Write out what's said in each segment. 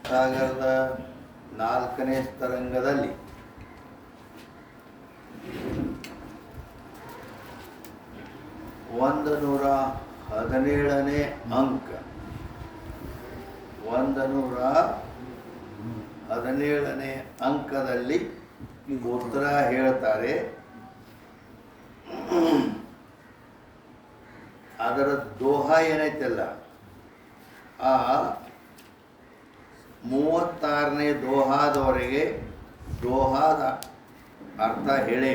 ಸಾಗರದ 4ನೇ ತರಂಗದಲ್ಲಿ ಒಂದನೂರ 17ನೇ ಅಂಕ 117ನೇ ಅಂಕದಲ್ಲಿ ಉತ್ತರ ಹೇಳ್ತಾರೆ. ಅದರ ದೋಹ ಏನೈತಲ್ಲ, ಆ 36ನೇ ದೋಹಾದವರೆಗೆ ದೋಹಾದ ಅರ್ಥ ಹೇಳೇ,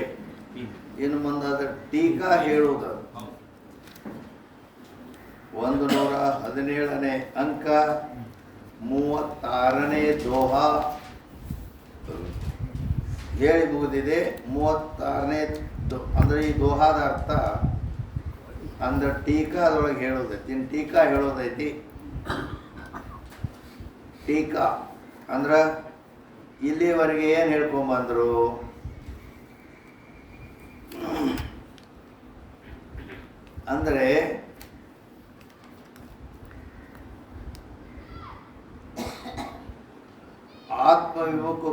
ಇನ್ನು ಮುಂದೆ ಅದರ ಟೀಕಾ ಹೇಳುವುದು. 117ನೇ ಅಂಕ 36ನೇ ದೋಹಾ ಹೇಳಿ ಮುಗಿದಿದೆ. 36ನೇ ಅಂದರೆ ಈ ದೋಹಾದ ಅರ್ಥ ಅಂದ್ರೆ ಟೀಕಾ ಅದರೊಳಗೆ ಹೇಳೋದೈತಿ. ಇನ್ನು ಟೀಕಾ ಹೇಳೋದೈತಿ. ಟೀಕಾ ಅಂದ್ರೆ ಇಲ್ಲಿವರೆಗೆ ಏನು ಹೇಳ್ಕೊಂಬಂದರು, ಅಂದರೆ आत्मविमुख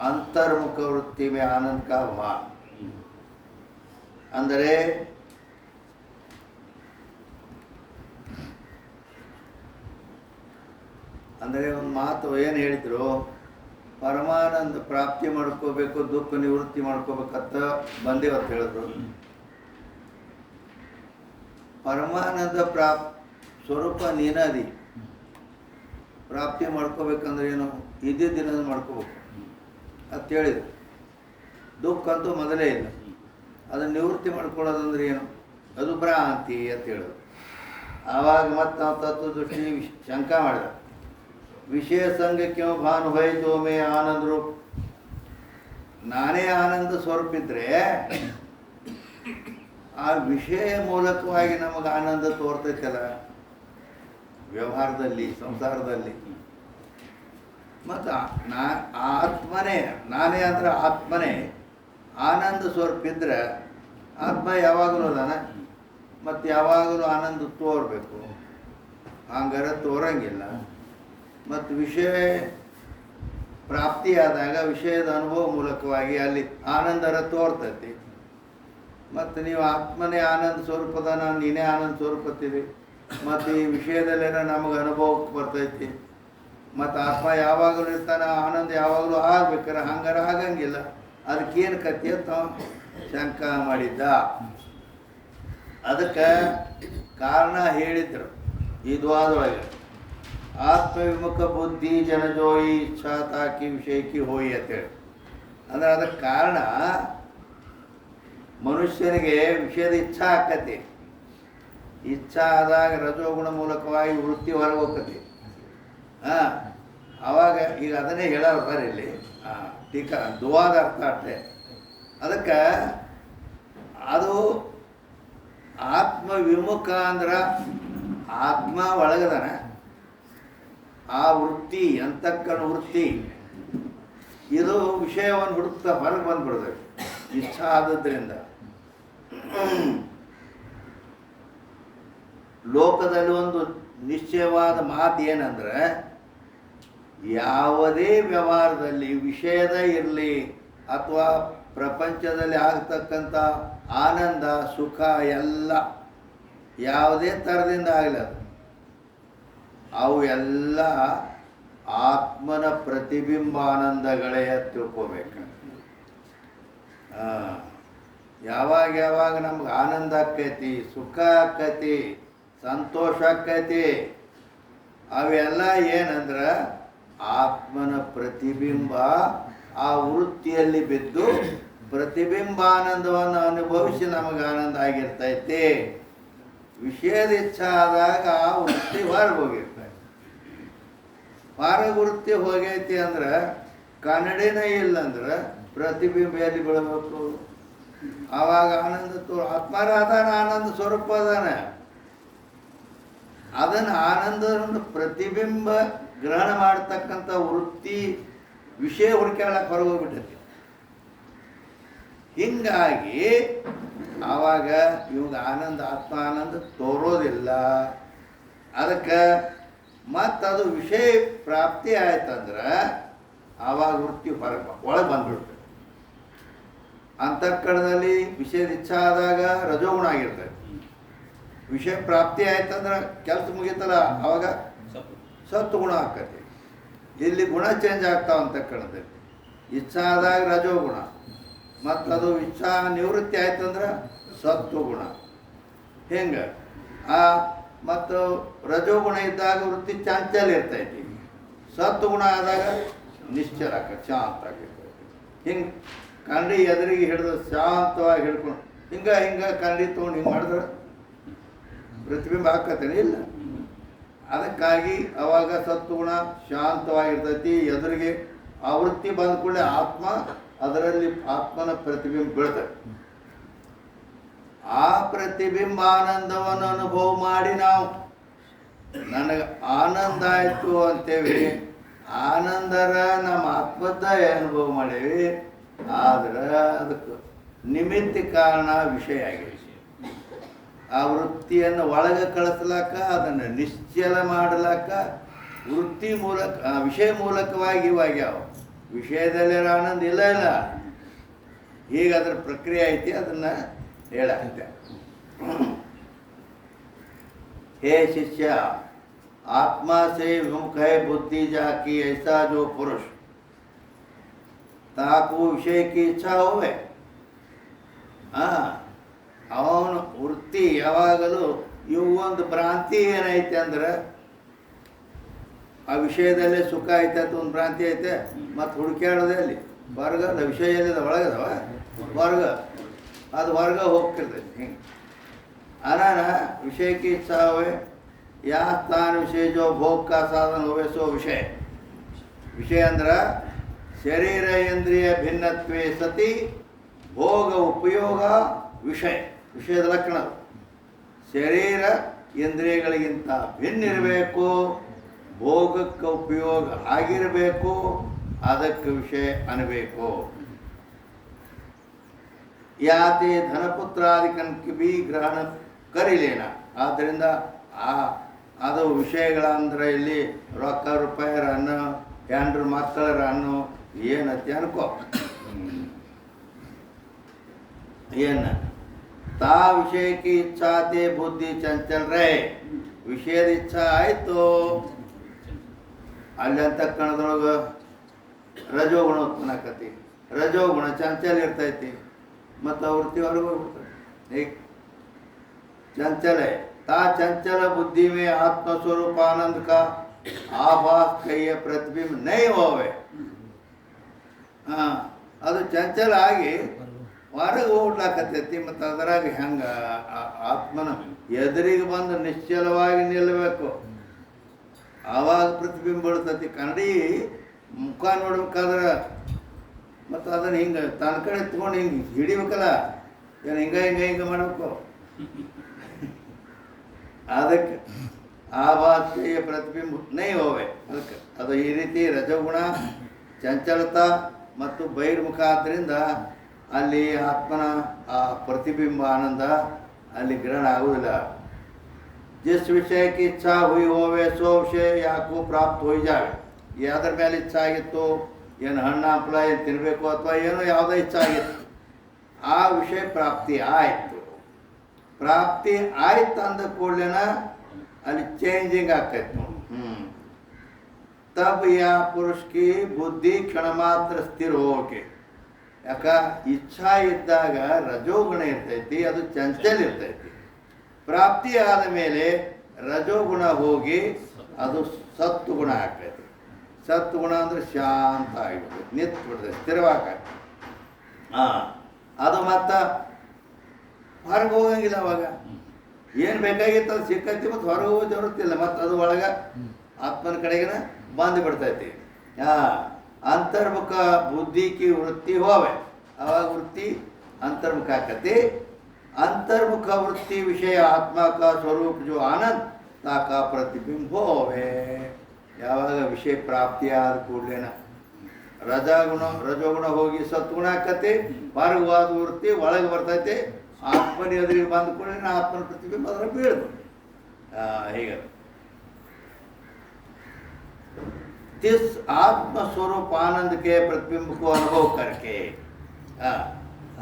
अंतर्मुख वृत्ति में आनंद का भान. ಅಂದರೆ ಒಂದು ಮಾತು ಏನು ಹೇಳಿದ್ರು, ಪರಮಾನಂದ ಪ್ರಾಪ್ತಿ ಮಾಡ್ಕೋಬೇಕು, ದುಃಖ ನಿವೃತ್ತಿ ಮಾಡ್ಕೋಬೇಕಂತ ಬಂದೇವತ್ತು ಹೇಳಿದ್ರು. ಪರಮಾನಂದ ಸ್ವರೂಪ ನೀನದಿ. ಪ್ರಾಪ್ತಿ ಮಾಡ್ಕೋಬೇಕಂದ್ರೆ ಏನು, ಇದೇ ದಿನದ ಮಾಡ್ಕೋಬೇಕು ಅಂತ ಹೇಳಿದ್ರು. ದುಃಖ ಅಂತೂ ಮೊದಲೇ ಇಲ್ಲ. ಅದನ್ನು ನಿವೃತ್ತಿ ಮಾಡ್ಕೊಳ್ಳೋದಂದ್ರೆ ಏನು, ಅದು ಭ್ರಾಂತಿ ಅಂತ ಹೇಳೋದು. ಆವಾಗ ಮತ್ತೆ ನಾವು ತತ್ವದೃಷ್ಟಿ ಶಂಕ ಮಾಡಿದ. ವಿಷಯ ಸಂಘಕ್ಕೆ ಭಾನು ಹೋಯ್ತು ಮೇ ಆನಂದ ರೂಪ, ನಾನೇ ಆನಂದ ಸ್ವರೂಪ ಇದ್ರೆ ಆ ವಿಷಯ ಮೂಲಕವಾಗಿ ನಮಗೆ ಆನಂದ ತೋರ್ತೈತಲ್ಲ ವ್ಯವಹಾರದಲ್ಲಿ, ಸಂಸಾರದಲ್ಲಿ. ಮತ್ತು ಆತ್ಮನೇ, ನಾನೇ ಅಂದ್ರೆ ಆತ್ಮನೇ ಆನಂದ ಸ್ವರೂಪ ಇದ್ರೆ ಆತ್ಮ ಯಾವಾಗಲೂ ಅದಾನ, ಮತ್ತು ಯಾವಾಗಲೂ ಆನಂದ ತೋರಬೇಕು. ಹಂಗಾರೆ ತೋರಂಗಿಲ್ಲ. ಮತ್ತು ವಿಷಯ ಪ್ರಾಪ್ತಿಯಾದಾಗ ವಿಷಯದ ಅನುಭವ ಮೂಲಕವಾಗಿ ಅಲ್ಲಿ ಆನಂದರ ತೋರ್ತೈತಿ. ಮತ್ತು ನೀವು ಆತ್ಮನೇ ಆನಂದ ಸ್ವರೂಪದ, ನಾನು ನೀನೇ ಆನಂದ ಸ್ವರೂಪತ್ತೀವಿ. ಮತ್ತು ಈ ವಿಷಯದಲ್ಲೇನೋ ನಮಗೆ ಅನುಭವಕ್ಕೆ ಬರ್ತೈತಿ. ಮತ್ತು ಆತ್ಮ ಯಾವಾಗಲೂ ಇರ್ತಾನೆ, ಆನಂದ ಯಾವಾಗಲೂ ಆಗ್ಬೇಕಾರೆ ಹಂಗಾರ ಆಗಂಗಿಲ್ಲ. ಅದಕ್ಕೇನು ಕಥೆ ಅಂತ ಶಂಕ ಮಾಡಿದ್ದ. ಅದಕ್ಕೆ ಕಾರಣ ಹೇಳಿದ್ರು ಈ ದ್ವಾದೊಳಗೆ. ಆತ್ಮವಿಮುಖ ಬುದ್ಧಿ ಜನಜೋಯಿ ಇಚ್ಛಾ ತಾಕಿ ವಿಷಯಕ್ಕೆ ಹೋಯಿ ಅಂತೇಳಿ. ಅಂದರೆ ಅದಕ್ಕೆ ಕಾರಣ ಮನುಷ್ಯನಿಗೆ ವಿಷಯದ ಇಚ್ಛಾ ಆಕತಿ. ಇಚ್ಛಾ ಆದಾಗ ರಜೋಗುಣ ಮೂಲಕವಾಗಿ ವೃತ್ತಿ ಹೊರಗೆ ಹೋಗ್ತತಿ. ಆವಾಗ ಈಗ ಅದನ್ನೇ ಹೇಳೋರು ಇಲ್ಲಿ ಟೀಕಾ ದುವಾದ ಅರ್ಥ ಅಷ್ಟೇ. ಅದಕ್ಕೆ ಅದು ಆತ್ಮವಿಮುಖ ಅಂದ್ರೆ ಆತ್ಮ ಒಳಗದನ ಆ ವೃತ್ತಿ, ಅಂತಃಕರಣ ವೃತ್ತಿ ಇದು ವಿಷಯವನ್ನು ಹುಡುಕ್ತಾ ಹೊರಗೆ ಬಂದ್ಬಿಡ್ಬೇಕು ಇಚ್ಛಾ ಆದದ್ರಿಂದ. ಲೋಕದಲ್ಲಿ ಒಂದು ನಿಶ್ಚಯವಾದ ಮಾತು ಏನಂದ್ರೆ, ಯಾವುದೇ ವ್ಯವಹಾರದಲ್ಲಿ ವಿಷಯದ ಇರಲಿ ಅಥವಾ ಪ್ರಪಂಚದಲ್ಲಿ ಆಗ್ತಕ್ಕಂಥ ಆನಂದ ಸುಖ ಎಲ್ಲ ಯಾವುದೇ ಥರದಿಂದ ಆಗಲಿ, ಅವು ಎಲ್ಲ ಆತ್ಮನ ಪ್ರತಿಬಿಂಬಾನಂದಗಳೇ ತಿಳ್ಕೋಬೇಕು. ಯಾವಾಗ ನಮ್ಗೆ ಆನಂದ ಆಕೈತಿ, ಸುಖ ಆಕೈತಿ, ಸಂತೋಷ ಆಕೈತಿ, ಅವೆಲ್ಲ ಏನಂದ್ರೆ ಆತ್ಮನ ಪ್ರತಿಬಿಂಬ ಆ ವೃತ್ತಿಯಲ್ಲಿ ಬಿದ್ದು ಪ್ರತಿಬಿಂಬಾನಂದವನ್ನು ಅನುಭವಿಸಿ ನಮಗೆ ಆನಂದ ಆಗಿರ್ತೈತಿ. ವಿಷಯದ ಇಚ್ಛಾ ಆದಾಗ ಆ ವೃತ್ತಿ ಹೊರಗೆ ಹೋಗಿರ್ತೈತಿ. ಹೊರಗೆ ವೃತ್ತಿ ಹೋಗೈತಿ ಅಂದ್ರೆ ಕನ್ನಡಿನೇ ಇಲ್ಲಂದ್ರೆ ಪ್ರತಿಬಿಂಬ ಎಲ್ಲಿ ಬೀಳಬೇಕು. ಆವಾಗ ಆನಂದ ಆತ್ಮರಾಧಾನ ಆನಂದ ಸ್ವರೂಪ ಅದಾನೆ. ಅದನ್ನು ಆನಂದವನ್ನು ಪ್ರತಿಬಿಂಬ ಗ್ರಹಣ ಮಾಡ್ತಕ್ಕಂಥ ವೃತ್ತಿ ವಿಷಯ ಹುಡುಕಾಡಕ್ಕೆ ಹೊರಗೆ ಹೋಗ್ಬಿಟ್ಟೈತಿ. ಹಿಂಗಾಗಿ ಆವಾಗ ಇವಾಗ ಆನಂದ ಆತ್ಮ ಆನಂದ ತೋರೋದಿಲ್ಲ. ಅದಕ್ಕೆ ಮತ್ತು ಅದು ವಿಷಯ ಪ್ರಾಪ್ತಿ ಆಯ್ತಂದ್ರೆ ಆವಾಗ ವೃತ್ತಿ ಹೊರಗೆ ಒಳಗೆ ಬಂದ್ಬಿಡ್ತದೆ. ಅಂತಃಕರಣದಲ್ಲಿ ವಿಷಯದ ಇಚ್ಛಾ ಆದಾಗ ರಜೋಗುಣ ಆಗಿರ್ತದೆ. ವಿಷಯ ಪ್ರಾಪ್ತಿ ಆಯ್ತಂದ್ರೆ ಕೆಲಸ ಮುಗೀತಲ್ಲ, ಆವಾಗ ಸತ್ವಗುಣ ಆಗ್ತದೆ. ಇಲ್ಲಿ ಗುಣ ಚೇಂಜ್ ಆಗ್ತಾವ ಅಂತಃಕರಣದಲ್ಲಿ. ಇಚ್ಛಾ ಆದಾಗ ರಜೋಗುಣ, ಮತ್ತು ಅದು ಇಚ್ಛಾ ನಿವೃತ್ತಿ ಆಯ್ತಂದ್ರೆ ಸತ್ವಗುಣ. ಹೆಂಗೆ ಮತ್ತು ರಜೋಗುಣ ಇದ್ದಾಗ ವೃತ್ತಿ ಚಾಂಚಲ್ಯ ಇರ್ತೈತಿ, ಸತ್ವಗುಣ ಆದಾಗ ನಿಶ್ಚಲ ಶಾಂತ ಆಗಿರ್ತೈತಿ. ಹಿಂಗೆ ಕನ್ನಡಿ ಎದುರಿಗೆ ಹಿಡಿದು ಶಾಂತವಾಗಿ ಹಿಡ್ಕೊಂಡು ಹಿಂಗೆ ಕನ್ನಡಿ ತೊಗೊಂಡು ಹಿಂಗೆ ಮಾಡಿದ್ರೆ ಪ್ರತಿಬಿಂಬ ಹಾಕತ್ತೇನೆ ಇಲ್ಲ. ಅದಕ್ಕಾಗಿ ಅವಾಗ ಸತ್ವಗುಣ ಶಾಂತವಾಗಿರ್ತೈತಿ. ಎದುರಿಗೆ ಆ ವೃತ್ತಿ ಬಂದ ಕೂಡಲೇ ಆತ್ಮ ಅದರಲ್ಲಿ ಆತ್ಮನ ಪ್ರತಿಬಿಂಬ ಬೀಳ್ತದೆ. ಆ ಪ್ರತಿಬಿಂಬ ಆನಂದವನ್ನು ಅನುಭವ ಮಾಡಿ ನಾವು ನನಗೆ ಆನಂದ ಆಯಿತು ಅಂತೇವಿ. ಆನಂದರ ನಮ್ಮ ಆತ್ಮದ ಅನುಭವ ಮಾಡೇವಿ. ಆದ್ರೆ ಅದಕ್ಕೆ ನಿಮಿತ್ತ ಕಾರಣ ವಿಷಯ ಆಗಿದೆ. ಆ ವೃತ್ತಿಯನ್ನು ಒಳಗೆ ಕಳಿಸ್ಲಾಕ, ಅದನ್ನು ನಿಶ್ಚಲ ಮಾಡಲಾಕ ವೃತ್ತಿ ಮೂಲಕ ವಿಷಯ ಮೂಲಕವಾಗಿ ಇವಾಗ್ಯಾವ. ವಿಷಯದಲ್ಲಿರೋ ಆನಂದ ಇಲ್ಲ. ಹೀಗೆ ಅದರ ಪ್ರಕ್ರಿಯೆ ಐತಿ, ಅದನ್ನು ಹೇಳತ್ತೆ. हे शिष्य, आत्मा से विमुख है बुद्धि जाकी, ऐसा जो पुरुष ताकू विषय की इच्छा होवे. ಅವನ ವೃತ್ತಿ ಯಾವಾಗಲೂ ಇವು ಒಂದು ಭ್ರಾಂತಿ ಏನೈತೆ ಅಂದ್ರೆ ಆ ವಿಷಯದಲ್ಲೇ ಸುಖ ಐತೆ ಅಂತ ಒಂದು ಭ್ರಾಂತಿ ಐತೆ. ಮತ್ತು ಹುಡುಕ್ಯಾಡೋದೇ ಅಲ್ಲಿ ಹೊರಗ ವಿಷಯ ಎಲ್ಲಿದೆ ಒಳಗದವ ಹೊರಗ, ಅದು ಹೊರಗ ಹೋಗ್ತಿರ್ತೈತಿ. ಹಿಂಗೆ अनन विषय की इच्छा हुए या स्थान विषय जो भोग का साधन हुए सो विषय. विषय अंद्र शरीर इंद्रिय भिन्नत्वे सति भोग उपयोग विषय. विषयದ ಲಕ್ಷಣ ಶರೀರ ಇಂದ್ರಿಯಗಳಿಗಿಂತ ಭಿನ್ನ ಇರಬೇಕು, ಭೋಗಕ್ಕೆ ಉಪಯೋಗ ಆಗಿರಬೇಕು, ಅದಕ್ಕೆ ವಿಷಯ ಅನ್ನಬೇಕು. ಯಾತೆ ಧನಪುತ್ರಾದಿಕನ್ ಬಿ ಗ್ರಹಣ ಕರಿಲೇನ. ಆದ್ದರಿಂದ ಅದು ವಿಷಯಗಳಂದ್ರೆ ಇಲ್ಲಿ ರೊಕ್ಕ ರೂಪಾಯಿ ಅನ್ನು ಹೆಂಡ್ರ ಮಕ್ಕಳರ ಅನ್ನು ಏನತ್ತೆ ಅನ್ಕೋ. ಏನು ತಾ ವಿಷಯಕ್ಕೆ ಇಚ್ಛಾತೆ ಬುದ್ಧಿ ಚಂಚಲ್ ರೇ. ವಿಷಯದ ಇಚ್ಛಾ ಆಯಿತು, ಅಲ್ಲಿ ಅಂತಃಕರಣದೊಳಗೆ ರಜೋಗುಣ ಉತ್ಪನ್ನಕತಿ. ರಜೋಗುಣ ಚಂಚಲ ಇರ್ತೈತಿ ಮತ್ತು ವೃತ್ತಿ ಹೊರಗೆ ಹೋಗ್ಬಿಡ್ತದೆ. ಈಗ चंचल है, ता चंचल बुद्धि में आत्मस्वरूप आनंद का आभास कई प्रतिबिंब नहीं होवे. ಅದು ಚಂಚಲ ಆಗಿ ಹೊರಗೆ ಹೋಗ್ಲಾಕತ್ತೈತಿ. ಮತ್ತು ಅದರಾಗ ಹೆಂಗೆ ಆತ್ಮನ ಎದುರಿಗೆ ಬಂದು ನಿಶ್ಚಲವಾಗಿ ನಿಲ್ಲಬೇಕು, ಆವಾಗ ಪ್ರತಿಬಿಂಬ ಬೀಳ್ತೈತಿ. ಕನ್ನಡಿ ಮುಖ ನೋಡ್ಬೇಕಾದ್ರೆ ಮತ್ತು ಅದನ್ನು ಹಿಂಗೆ ತನ್ನ ಕಡೆ ಎತ್ಕೊಂಡು ಹಿಂಗೆ ಹಿಡಿಬೇಕಲ್ಲ, ಏನು ಹಿಂಗೆ ಮಾಡಬೇಕು. ಅದಕ್ಕೆ ಆಭಾಸೆಯ ಪ್ರತಿಬಿಂಬ ನೈ ಹೋವೆ. ಅದಕ್ಕೆ ಅದು ಈ ರೀತಿ ರಜಗುಣ ಚಂಚಲತಾ ಮತ್ತು ಬಹಿರ್ಮುಖ ಆದ್ದರಿಂದ ಅಲ್ಲಿ ಆತ್ಮನ ಆ ಪ್ರತಿಬಿಂಬ ಆನಂದ ಅಲ್ಲಿ ಗ್ರಹಣ ಆಗುವುದಿಲ್ಲ. जिस विषय की इच्छा हुई होवे सो विषय ಯಾಕೋ ಪ್ರಾಪ್ತ ಹೋಗಿ ಜಾವೆ. ಯಾವ್ದ್ರ ಮೇಲೆ ಇಚ್ಛೆ ಆಗಿತ್ತು, ಏನು ಹಣ್ಣು ಹಂಪಲ ಏನು ತಿನ್ನಬೇಕು ಅಥವಾ ಏನೋ ಯಾವುದೋ ಇಚ್ಛೆ ಆಗಿತ್ತು, ಆ ವಿಷಯ ಪ್ರಾಪ್ತಿ ಆಯಿತು. ಪ್ರಾಪ್ತಿ ಆಯ್ತು ಅಂದ ಕೂಡಲೇನ ಅಲ್ಲಿ ಚೇಂಜಿಂಗ್ ಆಗ್ತೈತೆ ನೋಡಿ. तब या पुरुष की बुद्धि क्षण मात्र स्थिर ಹೋಗಿ. ಯಾಕ ಇಚ್ಛಾ ಇದ್ದಾಗ ರಜೋಗುಣ ಇರ್ತೈತಿ, ಅದು ಚಂಚಲ ಇರ್ತೈತಿ. ಪ್ರಾಪ್ತಿ ಆದ ಮೇಲೆ ರಜೋಗುಣ ಹೋಗಿ ಅದು ಸತ್ವಗುಣ ಆಗ್ತೈತಿ. ಸತ್ವಗುಣ ಅಂದ್ರೆ ಶಾಂತ ಆಗಿಬಿಡ್ತೈತಿ, ನಿಂತು ಬಿಡ್ತೈತಿ, ಸ್ಥಿರವಾಗ್ತೈತಿ. ಅದು ಮತ್ತು ಹೊರಗೆ ಹೋಗಂಗಿಲ್ಲ. ಅವಾಗ ಏನು ಬೇಕಾಗಿತ್ತು ಅದು ಸಿಕ್ಕೈತಿ, ಮತ್ತು ಹೊರಗೆ ಹೋಗಿ ಜರುತ್ತಿಲ್ಲ. ಮತ್ತು ಅದು ಒಳಗೆ ಆತ್ಮನ ಕಡೆಗಿನ ಬಂದು ಬಿಡ್ತೈತಿ. ಅಂತರ್ಮುಖ ಬುದ್ಧಿ ಕಿ ವೃತ್ತಿ ಹೋವೆ. ಅವಾಗ ವೃತ್ತಿ ಅಂತರ್ಮುಖ ಆಕತಿ. ಅಂತರ್ಮುಖ ವೃತ್ತಿ ವಿಷಯ ಆತ್ಮ ಕಾ ಸ್ವರೂಪ ಜೋ ಆನಂದ್ ತಾಕ ಪ್ರತಿಬಿಂಬ ಹೋವೆ. ಯಾವಾಗ ವಿಷಯ ಪ್ರಾಪ್ತಿಯಾದ ಕೂಡಲೇನ ರಜೋಗುಣ ಹೋಗಿ ಸತ್ಗುಣ ಆಕತಿ, ಹೊರಗವಾದ ವೃತ್ತಿ ಒಳಗೆ ಬರ್ತೈತಿ. ಆತ್ಮನ ಎದುರಿಗೆ ಬಂದ ಕೂಡಲೇ ಆತ್ಮನ ಪ್ರತಿಬಿಂಬ ಅದರ ಬೀಳ್ದು. ಹೀಗೆ तिस आत्मस्वरूप आनंद के प्रतिबिंब को अनुभव करके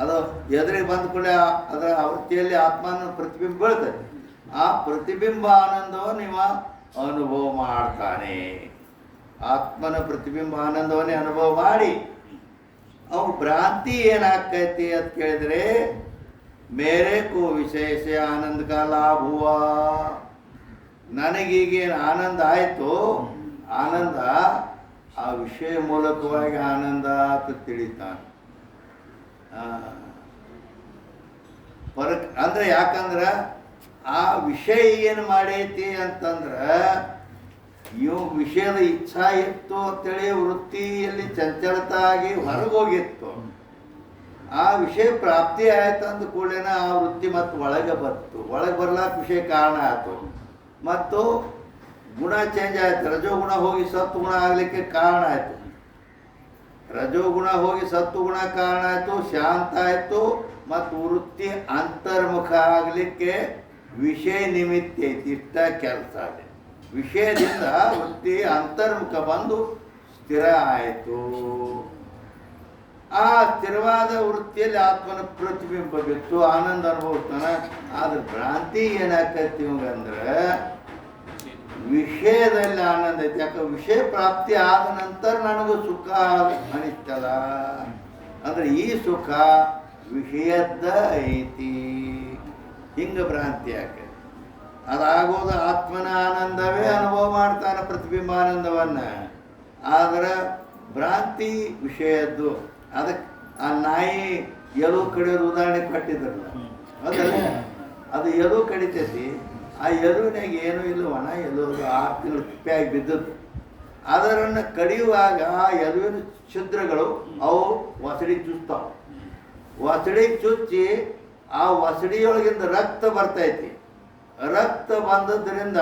ಅದು ಎದುರಿಗೆ ಬಂದ ಕೂಡಲೇ ಅದರ ಆವೃತ್ತಿಯಲ್ಲಿ ಆತ್ಮನ ಪ್ರತಿಬಿಂಬ ಬೀಳ್ತದೆ. ಆ ಪ್ರತಿಬಿಂಬ ಆನಂದವನ್ನು ಇವ ಅನುಭವ ಮಾಡ್ತಾನೆ. ಆತ್ಮನ ಪ್ರತಿಬಿಂಬ ಆನಂದವನ್ನೇ ಅನುಭವ ಮಾಡಿ ಅವು ಭ್ರಾಂತಿ ಏನಾಗ್ತೈತಿ ಅಂತ ಕೇಳಿದ್ರೆ, ಮೇರೆ ಕೋ ವಿಷಯ ಸೆ ಆನಂದ ಕಾ ಲಾಭ ಹುವಾ, ನನಗೀಗೇನು ಆನಂದ ಆಯಿತು, ಆನಂದ ಆ ವಿಷಯ ಮೂಲಕವಾಗಿ ಆನಂದ ಅಂತ ತಿಳಿತಾನೆ. ಅಂದ್ರೆ ಯಾಕಂದ್ರೆ ಆ ವಿಷಯ ಏನು ಮಾಡೈತಿ ಅಂತಂದ್ರೆ, ಇವು ವಿಷಯದ ಇಚ್ಛಾ ಇತ್ತು ಅಂತೇಳಿ ವೃತ್ತಿಯಲ್ಲಿ ಚಂಚಲತಾ ಆಗಿ ಹೊರಗೋಗಿತ್ತು. ಆ ವಿಷಯ ಪ್ರಾಪ್ತಿ ಆಯ್ತು ಅಂದ ಕೂಡಲೇ ಆ ವೃತ್ತಿ ಮತ್ತು ಒಳಗೆ ಬಂತು. ಒಳಗೆ ಬರ್ಲಾಕ ವಿಷಯ ಕಾರಣ ಆಯ್ತು. ಮತ್ತು ಗುಣ ಚೇಂಜ್ ಆಯ್ತು. ರಜೋಗುಣ ಹೋಗಿ ಸತ್ಗುಣ ಆಗಲಿಕ್ಕೆ ಕಾರಣ ಆಯಿತು. ರಜೋಗುಣ ಹೋಗಿ ಸತ್ವಗುಣ ಕಾರಣ ಆಯಿತು, ಶಾಂತ ಆಯಿತು. ಮತ್ತು ವೃತ್ತಿ ಅಂತರ್ಮುಖ ಆಗಲಿಕ್ಕೆ ವಿಷಯ ನಿಮಿತ್ತ ಐತಿ. ಇಷ್ಟ ಕೆಲಸ ಇದೆ. ವಿಷಯದಿಂದ ವೃತ್ತಿ ಅಂತರ್ಮುಖ ಬಂದು ಸ್ಥಿರ ಆಯಿತು. ಆ ಸ್ಥಿರವಾದ ವೃತ್ತಿಯಲ್ಲಿ ಆತ್ಮನ ಪ್ರತಿಬಿಂಬ ಬಿತ್ತು, ಆನಂದ ಅನುಭವಿಸ್ತಾನೆ. ಆದ್ರೆ ಭ್ರಾಂತಿ ಏನಾಕೈತಿ ಇವಂಗಂದ್ರೆ, ವಿಷಯದಲ್ಲಿ ಆನಂದ ಐತಿ. ಯಾಕೆ ವಿಷಯ ಪ್ರಾಪ್ತಿ ಆದ ನಂತರ ನನಗೂ ಸುಖ ಅನಿಸ್ತಲ್ಲ, ಅಂದ್ರೆ ಈ ಸುಖ ವಿಷಯದ ಐತಿ. ಹಿಂಗ ಭ್ರಾಂತಿ ಯಾಕೆ ಅದಾಗೋದು ಆತ್ಮನ ಆನಂದವೇ ಅನುಭವ ಮಾಡ್ತಾನೆ, ಪ್ರತಿಬಿಂಬ ಆನಂದವನ್ನ. ಆದ್ರೆ ಭ್ರಾಂತಿ ವಿಷಯದ್ದು. ಅದಕ್ಕೆ ಆ ನಾಯಿ ಎಲು ಕಡಿಯೋದು ಉದಾಹರಣೆ ಕೊಟ್ಟಿದ್ರಲ್ಲ, ಅದಲ್ಲ, ಅದು ಎಲು ಕಡಿತೈತಿ. ಆ ಎಲುವಿನಾಗ ಏನೂ ಇಲ್ಲ, ಒಣ ಎಲು, 6 ತಿಂಗಳು ತಿಪ್ಪಿಯಾಗಿ ಬಿದ್ದದ್ದು. ಅದರನ್ನು ಕಡಿಯುವಾಗ ಆ ಎಲುವಿನ ಛಿದ್ರಗಳು ಅವು ಒಸಡಿಗೆ ಚುಚ್ತಾವೆ. ಒಸಡಿಗೆ ಚುಚ್ಚಿ ಆ ಒಸಡಿಯೊಳಗಿಂದ ರಕ್ತ ಬರ್ತೈತಿ. ರಕ್ತ ಬಂದದ್ರಿಂದ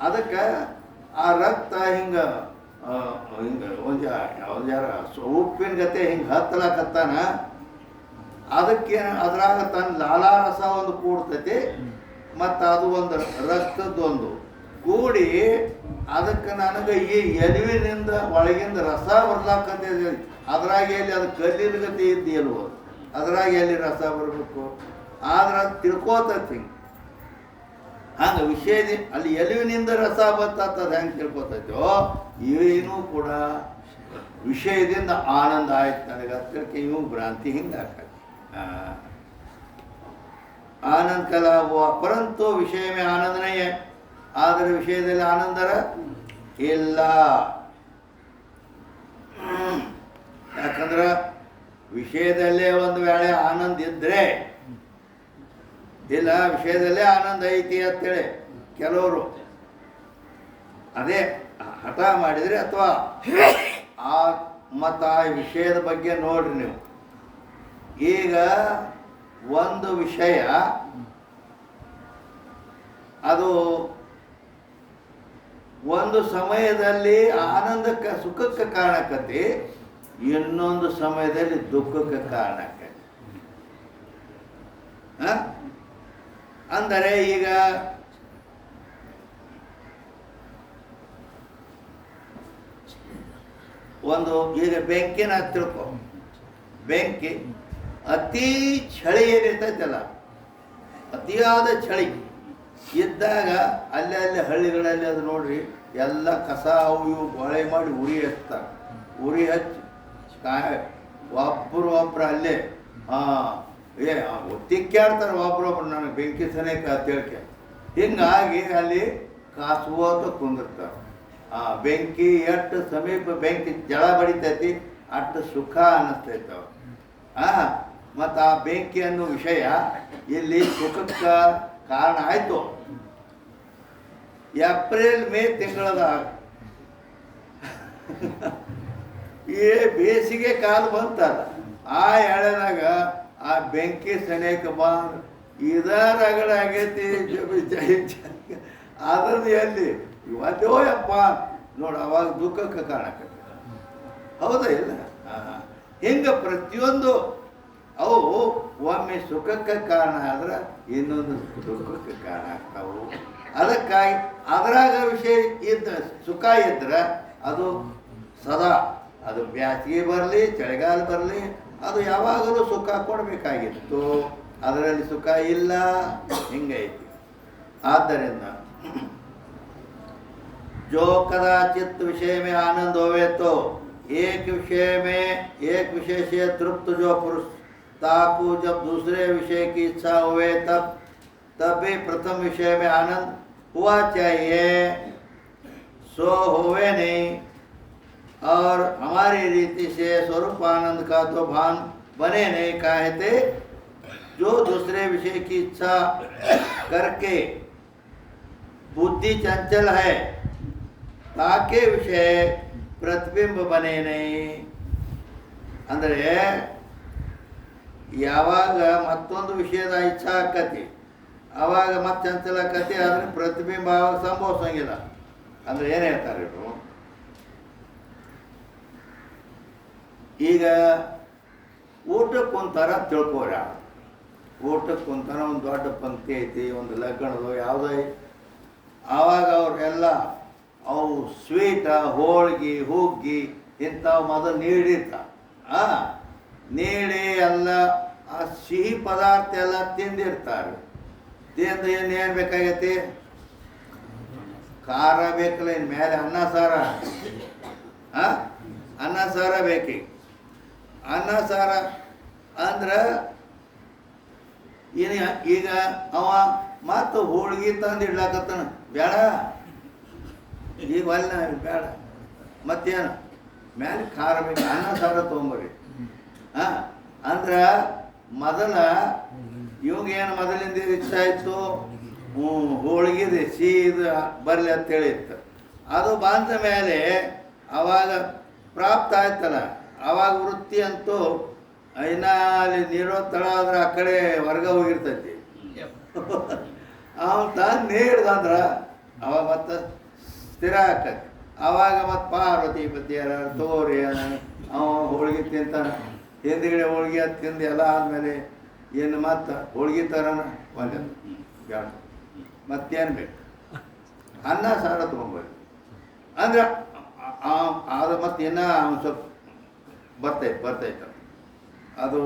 ಅದಕ್ಕೆ ಆ ರಕ್ತ ಹಿಂಗೆ ಒಂದು ಯಾರ ಉಪ್ಪಿನ ಗತೆ ಹಿಂಗೆ ಹತ್ತಲಾಕತ್ತಾನ. ಅದಕ್ಕೆ ಅದ್ರಾಗ ತನ್ನ ಲಾಲಾರಸ ಒಂದು ಕೂಡ್ತೈತಿ, ಮತ್ತು ಅದು ಒಂದು ರಕ್ತದ್ದೊಂದು ಕೂಡಿ ಅದಕ್ಕೆ ನನಗೆ ಈ ಎಲುವಿನಿಂದ ಒಳಗಿಂದ ರಸ ಬರ್ಲಾಕಂತ. ಅದ್ರಾಗ ಎಲ್ಲಿ ಅದು ಕಲ್ಲಿನ ಗತಿ ಇದ್ದೀಯಲ್ವ, ಅದ್ರಾಗ ಎಲ್ಲಿ ರಸ ಬರಬೇಕು. ಆದ್ರೆ ಅದು ತಿಳ್ಕೋತೈತಿ. ಹಂಗೆ ವಿಷಯದ ಅಲ್ಲಿ ಎಲುವಿನಿಂದ ರಸ ಬರ್ತದ ಹೆಂಗೆ ತಿಳ್ಕೊತೈತೋ, ಏನೂ ಕೂಡ ವಿಷಯದಿಂದ ಆನಂದ ಆಯ್ತು ನನಗೆ. ಅದಕ್ಕೆ ಇವು ಭ್ರಾಂತಿ ಹಿಂಗೆ ಆಗ್ತದೆ. आनंद का लाभ हुआ, परंतु विषय में आनंद नहीं है. ಆದರೆ ವಿಷಯದಲ್ಲಿ ಆನಂದರ ಇಲ್ಲ. ಯಾಕಂದ್ರೆ ವಿಷಯದಲ್ಲೇ ಒಂದು ವೇಳೆ ಆನಂದ ಇದ್ರೆ, ಇಲ್ಲ ವಿಷಯದಲ್ಲೇ ಆನಂದ ಐತಿ ಅಂತೇಳಿ ಕೆಲವರು ಅದೇ ಹಠ ಮಾಡಿದರೆ, ಅಥವಾ ಆ ಮತ್ತು ಆ ವಿಷಯದ ಬಗ್ಗೆ ನೋಡ್ರಿ ನೀವು. ಈಗ ಒಂದು ವಿಷಯ ಅದು ಒಂದು ಸಮಯದಲ್ಲಿ ಆನಂದಕ್ಕೆ ಸುಖಕ್ಕೆ ಕಾರಣಕ್ಕತಿ, ಇನ್ನೊಂದು ಸಮಯದಲ್ಲಿ ದುಃಖಕ್ಕೆ ಕಾರಣಕ್ಕತಿ. ಅಂದರೆ ಈಗ ಒಂದು ಈಗ ಬೆಂಕಿನ ತಿಳ್ಕೊ, ಬೆಂಕಿ ಅತಿ ಚಳಿ ಏನಿರ್ತೈತಲ್ಲ, ಅತಿಯಾದ ಚಳಿ ಇದ್ದಾಗ ಅಲ್ಲೇ ಹಳ್ಳಿಗಳಲ್ಲಿ ಅದು ನೋಡ್ರಿ, ಎಲ್ಲ ಕಸ ಅವು ಇವು ಗೊಳೆ ಮಾಡಿ ಉರಿ ಹಚ್ತಾರೆ. ಉರಿ ಹಚ್ಚಿ ಒಬ್ಬರು ಅಲ್ಲೇ ತಿಕ್ಕಾಡ್ತಾರೆ ಒಬ್ರೊಬ್ರು, ನನಗೆ ಬೆಂಕಿ ಸನೇಕ ತಿಳ್ಕೆ. ಹಿಂಗಾಗಿ ಅಲ್ಲಿ ಕಾಸುವಂತ ಕುಂದಿರ್ತಾರೆ. ಬೆಂಕಿ ಎಷ್ಟು ಸಮೀಪ ಬೆಂಕಿ ಜಳ ಬಡಿತೈತಿ ಅಷ್ಟು ಸುಖ ಅನ್ನಿಸ್ತೈತೆ. ಮತ್ತು ಆ ಬೆಂಕಿ ಅನ್ನೋ ವಿಷಯ ಇಲ್ಲಿ ಸುಖಕ್ಕೆ ಕಾರಣ ಆಯಿತು. ಏಪ್ರಿಲ್ ಮೇ ತಿಂಗಳದಾಗ ಈ ಬೇಸಿಗೆ ಕಾಲ ಬಂತಲ್ಲ, ಆ ಎಳೆದಾಗ ಆ ಬೆಂಕಿ ಸನೇಕ ಬಂದು ಇದರಗಡ ಆಗೈತಿ. ಅದ್ರದ್ದು ಎಲ್ಲಿ ಇವತ್ತೋ ಯಪ್ಪ ನೋಡು, ಅವಾಗ ದುಃಖಕ್ಕೆ ಕಾರಣಕ್ಕೆ. ಹೌದಾ ಇಲ್ಲ? ಹಿಂಗೆ ಪ್ರತಿಯೊಂದು ಅವು ಒಮ್ಮೆ ಸುಖಕ್ಕೆ ಕಾರಣ ಆದ್ರೆ ಇನ್ನೊಂದು ದುಃಖಕ್ಕೆ ಕಾರಣ ಆಗ್ತಾವು. ಅದಕ್ಕಾಗಿ ಅದರಾಗ ವಿಷಯ ಇದ್ದ ಸುಖ ಇದ್ರೆ ಅದು ಸದಾ, ಅದು ಬ್ಯಾಸಿಗೆ ಬರಲಿ ಚಳಿಗಾಲ ಬರಲಿ, ಅದು ಯಾವಾಗಲೂ ಸುಖ ಕೊಡಬೇಕಾಗಿತ್ತು. ಅದರಲ್ಲಿ ಸುಖ ಇಲ್ಲ, ಹಿಂಗೈತಿ. ಆದ್ದರಿಂದ जो कदाचित विषय में आनंद होवे तो एक विषय से तृप्त जो पुरुष ताकू जब दूसरे विषय की इच्छा हुए तब भी प्रथम विषय में आनंद हुआ चाहिए, सो होवे नहीं। और हमारी रीति से स्वरूप आनंद का तो भान बने नहीं। कहते जो दूसरे विषय की इच्छा करके बुद्धि चंचल है, ताके विषय ಪ್ರತಿಬಿಂಬ ಬನೇ ನೈ. ಅಂದರೆ ಯಾವಾಗ ಮತ್ತೊಂದು ವಿಷಯದ ಇಚ್ಛಾ ಆಕತಿ, ಆವಾಗ ಮತ್ತೆ ಚಂಚಲ ಆಕತಿ, ಆದರೆ ಪ್ರತಿಬಿಂಬ ಆವಾಗ ಸಂಭವಿಸಂಗಿಲ್ಲ. ಅಂದರೆ ಏನು ಹೇಳ್ತಾರೆ ಇವರು, ಈಗ ಊಟಕ್ಕೆ ಕುಂತಾರ ತಿಳ್ಕೋರ, ಊಟಕ್ಕೆ ಕುಂತಾರ ಒಂದು ದೊಡ್ಡ ಪಂಕ್ತಿ ಐತಿ, ಒಂದು ಲಗ್ನದು ಯಾವುದೋ, ಆವಾಗ ಅವರೆಲ್ಲ ಅವು ಸ್ವೀಟ, ಹೋಳಿಗೆ, ಹುಗ್ಗಿ ಇಂಥವು ಮೊದಲು ನೀಡಿರ್ತಾರೆ. ನೀಡಿ ಎಲ್ಲ ಆ ಸಿಹಿ ಪದಾರ್ಥ ಎಲ್ಲ ತಿಂದಿರ್ತಾರೆ. ತಿಂದು ಏನು ಬೇಕಾಗೈತಿ, ಖಾರ ಬೇಕಲ್ಲ, ಇನ್ನು ಮೇಲೆ ಅನ್ನ ಸಾರ, ಅನ್ನ ಸಾರ ಬೇಕಿ. ಅನ್ನ ಸಾರ ಅಂದ್ರೆ ಈಗ ಅವ ಮತ್ತು ಹೋಳಿಗೆ ತಂದು ಇಡ್ಲಾಕತ್ತಾನ, ಬೇಡ ಈಗ ಅಲ್ಲ ಬೇಡ, ಮತ್ತೇನು ಮೇಲೆ ಖಾರ ಬೇಕು, ಅನ್ನ ಸಾರ ತೊಗೊಂಬರ್ರಿ. ಅಂದ್ರೆ ಮೊದಲ ಇವಂಗೇನು ಮೊದಲಿಂದ ಇಷ್ಟ ಇತ್ತು, ಹೋಳಿಗೆದು ಸಿಹಿದು ಬರಲಿ ಅಂತೇಳಿ ಇತ್ತು. ಅದು ಬಂದ ಮೇಲೆ ಅವಾಗ ಪ್ರಾಪ್ತ ಆಯ್ತಲ್ಲ, ಆವಾಗ ವೃತ್ತಿ ಅಂತೂ ಇನ್ನ ಅಲ್ಲಿ ನೀರೋ ತಳ ಆದ್ರೆ ಆ ಕಡೆ ಹೊರಗೆ ಹೋಗಿರ್ತೈತಿ. ಅವನು ತಾನು ನೀಡ್ದಂದ್ರೆ ಅವಾಗ ಮತ್ತೆ ಸ್ಥಿರ ಆಕತಿ. ಆವಾಗ ಮತ್ತು ಪಾರ್ವತಿ ಪತಿಯರ ತೋರಿ ಅವ ಹೋಳಿಗೆ ತಿಂತಾನೆ, ಹಿಂದ್ಗಡೆ ಹೋಳಿಗೆ ಅದು ತಿಂದು ಎಲ್ಲ ಆದಮೇಲೆ ಏನು ಮತ್ತು ಹೋಳಿಗೆ ಥರನ ಒಂದೇ ಬೇಡ, ಮತ್ತೇನು ಬೇಕು, ಅನ್ನ ಸಾರ ತೊಗೊಂಬರ್ರಿ ಅಂದ್ರೆ ಅದು ಮತ್ತು ಇನ್ನೂ ಒಂದು ಸ್ವಲ್ಪ ಬರ್ತೈತೆ ಅದು.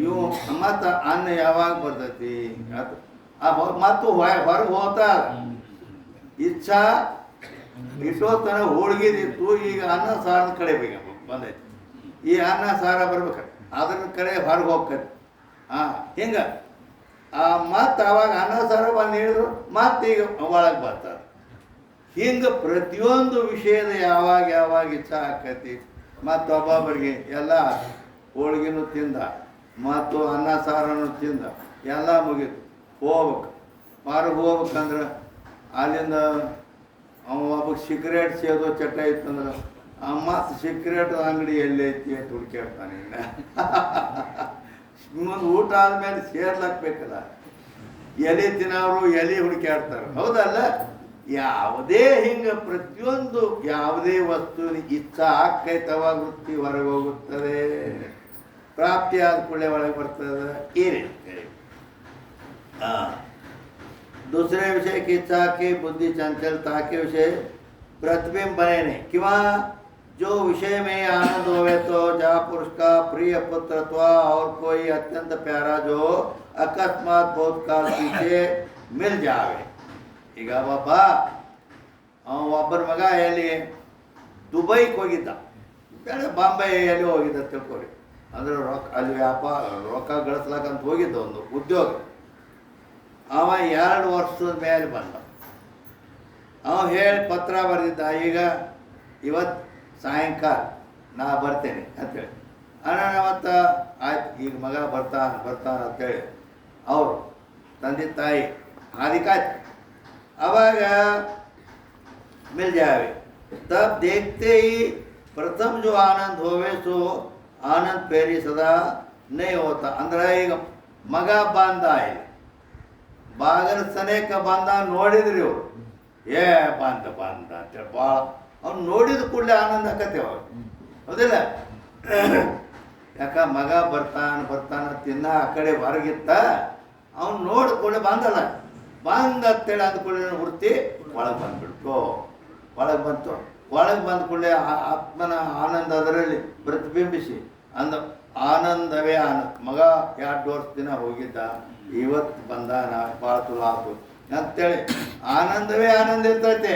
ಇವು ಮತ್ತು ಅನ್ನ ಯಾವಾಗ ಬರ್ತೈತಿ, ಅದು ಮತ್ತು ಹೊರಗೆ ಹೋಗ್ತಾ ಇಚ್ಛಾ ಇಷ್ಟೋತನ ಹೋಳಿಗೆದಿತ್ತು, ಈಗ ಅನ್ನ ಸಾರದ ಕಡೆ ಬಂದೈತಿ. ಈ ಅನ್ನ ಸಾರ ಬರ್ಬೇಕು, ಅದ್ರ ಕಡೆ ಹೊರಗೆ ಹೋಗ್ತೈತಿ. ಹಿಂಗೆ ಮತ್ತು ಅವಾಗ ಅನ್ನ ಸಾರ ಬಂದು ಹೇಳಿದ್ರು ಮತ್ತೆ ಈಗ ಒಳಗೆ ಬರ್ತಾರೆ. ಹಿಂಗೆ ಪ್ರತಿಯೊಂದು ವಿಷಯದ ಯಾವಾಗ ಇಚ್ಛಾ ಆಕೈತಿ. ಮತ್ತು ಒಬ್ಬೊಬ್ಬರಿಗೆ ಎಲ್ಲ ಹೋಳಿಗೆನೂ ತಿಂದ, ಮತ್ತು ಅನ್ನ ಸಾರನು ತಿಂದ, ಎಲ್ಲ ಮುಗೀತು. ಹೋಗ್ಬೇಕು, ಹೊರಗೆ ಹೋಗ್ಬೇಕಂದ್ರೆ ಅಲ್ಲಿಂದ ಒಬ್ಬ ಸಿಗರೇಟ್ ಸೇದೋ ಚಟ ಇತ್ತಂದ್ರೆ ಮತ್ತು ಸಿಗರೇಟ್ ಅಂಗಡಿ ಎಲ್ಲೈತಿ ಅಂತ ಹುಡುಕ್ಯಾಡ್ತಾನೆ. ಮುಂದೆ ಊಟ ಆದ್ಮೇಲೆ ಸೇರ್ಲಾಕ್ಬೇಕಲ್ಲ, ಎಲೆ ತಿನ್ನೋರು ಎಲೆ ಹುಡುಕ್ಯಾಡ್ತಾರೆ, ಹೌದಲ್ಲ? ಯಾವುದೇ ಹಿಂಗೆ ಪ್ರತಿಯೊಂದು ಯಾವುದೇ ವಸ್ತುವಿನ ಇಚ್ಛಾ ಆಕೈತವ ವೃತ್ತಿ ಹೊರಗೆ ಹೋಗುತ್ತದೆ, ಪ್ರಾಪ್ತಿ ಆದ ಕೂಡಲೇ ಒಳಗೆ ಬರ್ತದೆ. ಈ ರೀತಿ दूसरे विषय की इच्छा की बुद्धि चंचलता के विषय प्रतिबिंब बने नहीं। किंवा जो विषय में आनंद होवे तो जहाँ पुरुष का प्रिय पुत्र अथवा और कोई अत्यंत प्यारा जो अकस्मात बहुत काल पीछे मिल जावे। ಈಗ ಒಬ್ಬರ ಮಗ ಎಲ್ಲಿ ದುಬೈಗೆ ಹೋಗಿದ್ದ, ಬೇಡ ಬಾಂಬೆ ಎಲ್ಲಿ ಹೋಗಿದ್ದ ತಿಳ್ಕೊರಿ, ಅಂದ್ರೆ ಅಲ್ಲಿ ರೊಕ್ಕ ಗಳಿಸ್ಲಾಕಂತ ಹೋಗಿದ್ದ, ಒಂದು ಉದ್ಯೋಗ. ಅವ 2 ವರ್ಷದ ಮೇಲೆ ಬಂದ. ಅವ ಹೇಳಿ ಪತ್ರ ಬರೆದಿದ್ದ, ಈಗ ಇವತ್ತು ಸಾಯಂಕಾಲ ನಾ ಬರ್ತೇನೆ ಅಂತೇಳಿ. ಅಣ್ಣ ಮತ್ತು ಆಯ್ತು, ಈಗ ಮಗ ಬರ್ತಾನ ಅಂತೇಳಿ ಅವರು ತಂದೆ ತಾಯಿ ಹಾದಿಕಾಯ್ತು. आवाग मिल जावे, तब देखते ही प्रथम जो आनंद होवे सो आनंद फेरी सदा नहीं होता. ಅಂದ್ರೆ ಈಗ ಮಗ ಬಂದ, ಬಾಗಲ ಸನೇಕ ಬಂದ, ನೋಡಿದ್ರಿ ಇವರು ಬಂದ ಅಂತೇಳಿ ಭಾಳ ಅವ್ನು ನೋಡಿದ ಕೂಡಲೇ ಆನಂದ ಆಕತ್ತೆ ಅವಾಗ, ಹೌದಿಲ್ಲ? ಯಾಕ ಮಗ ಬರ್ತಾನ ತಿನ್ನ ಆ ಕಡೆ ಹೊರಗಿತ್ತ, ಅವ್ನು ನೋಡಿದ ಕೂಡಲೇ ಬಂದಲ್ಲ, ಬಂದ ಅಂತೇಳಿ ಅಂದ್ಕೊಳ್ಳಿ ವೃತ್ತಿ ಒಳಗೆ ಬಂದ್ಬಿಡ್ತು. ಒಳಗೆ ಬಂತು. ಒಳಗೆ ಬಂದ ಕೂಡಲೇ ಆತ್ಮನ ಆನಂದ ಅದರಲ್ಲಿ ಪ್ರತಿಬಿಂಬಿಸಿ ಅಂದ ಆನಂದವೇ ಆನಂದ. ಮಗ 2 ವರ್ಷ ದಿನ ಹೋಗಿದ್ದ, ಇವತ್ತು ಬಂದಾನ, ಭಾಳ ಚಲೋ ಆತು ಅಂತೇಳಿ ಆನಂದವೇ ಆನಂದ ಇರ್ತೈತೆ.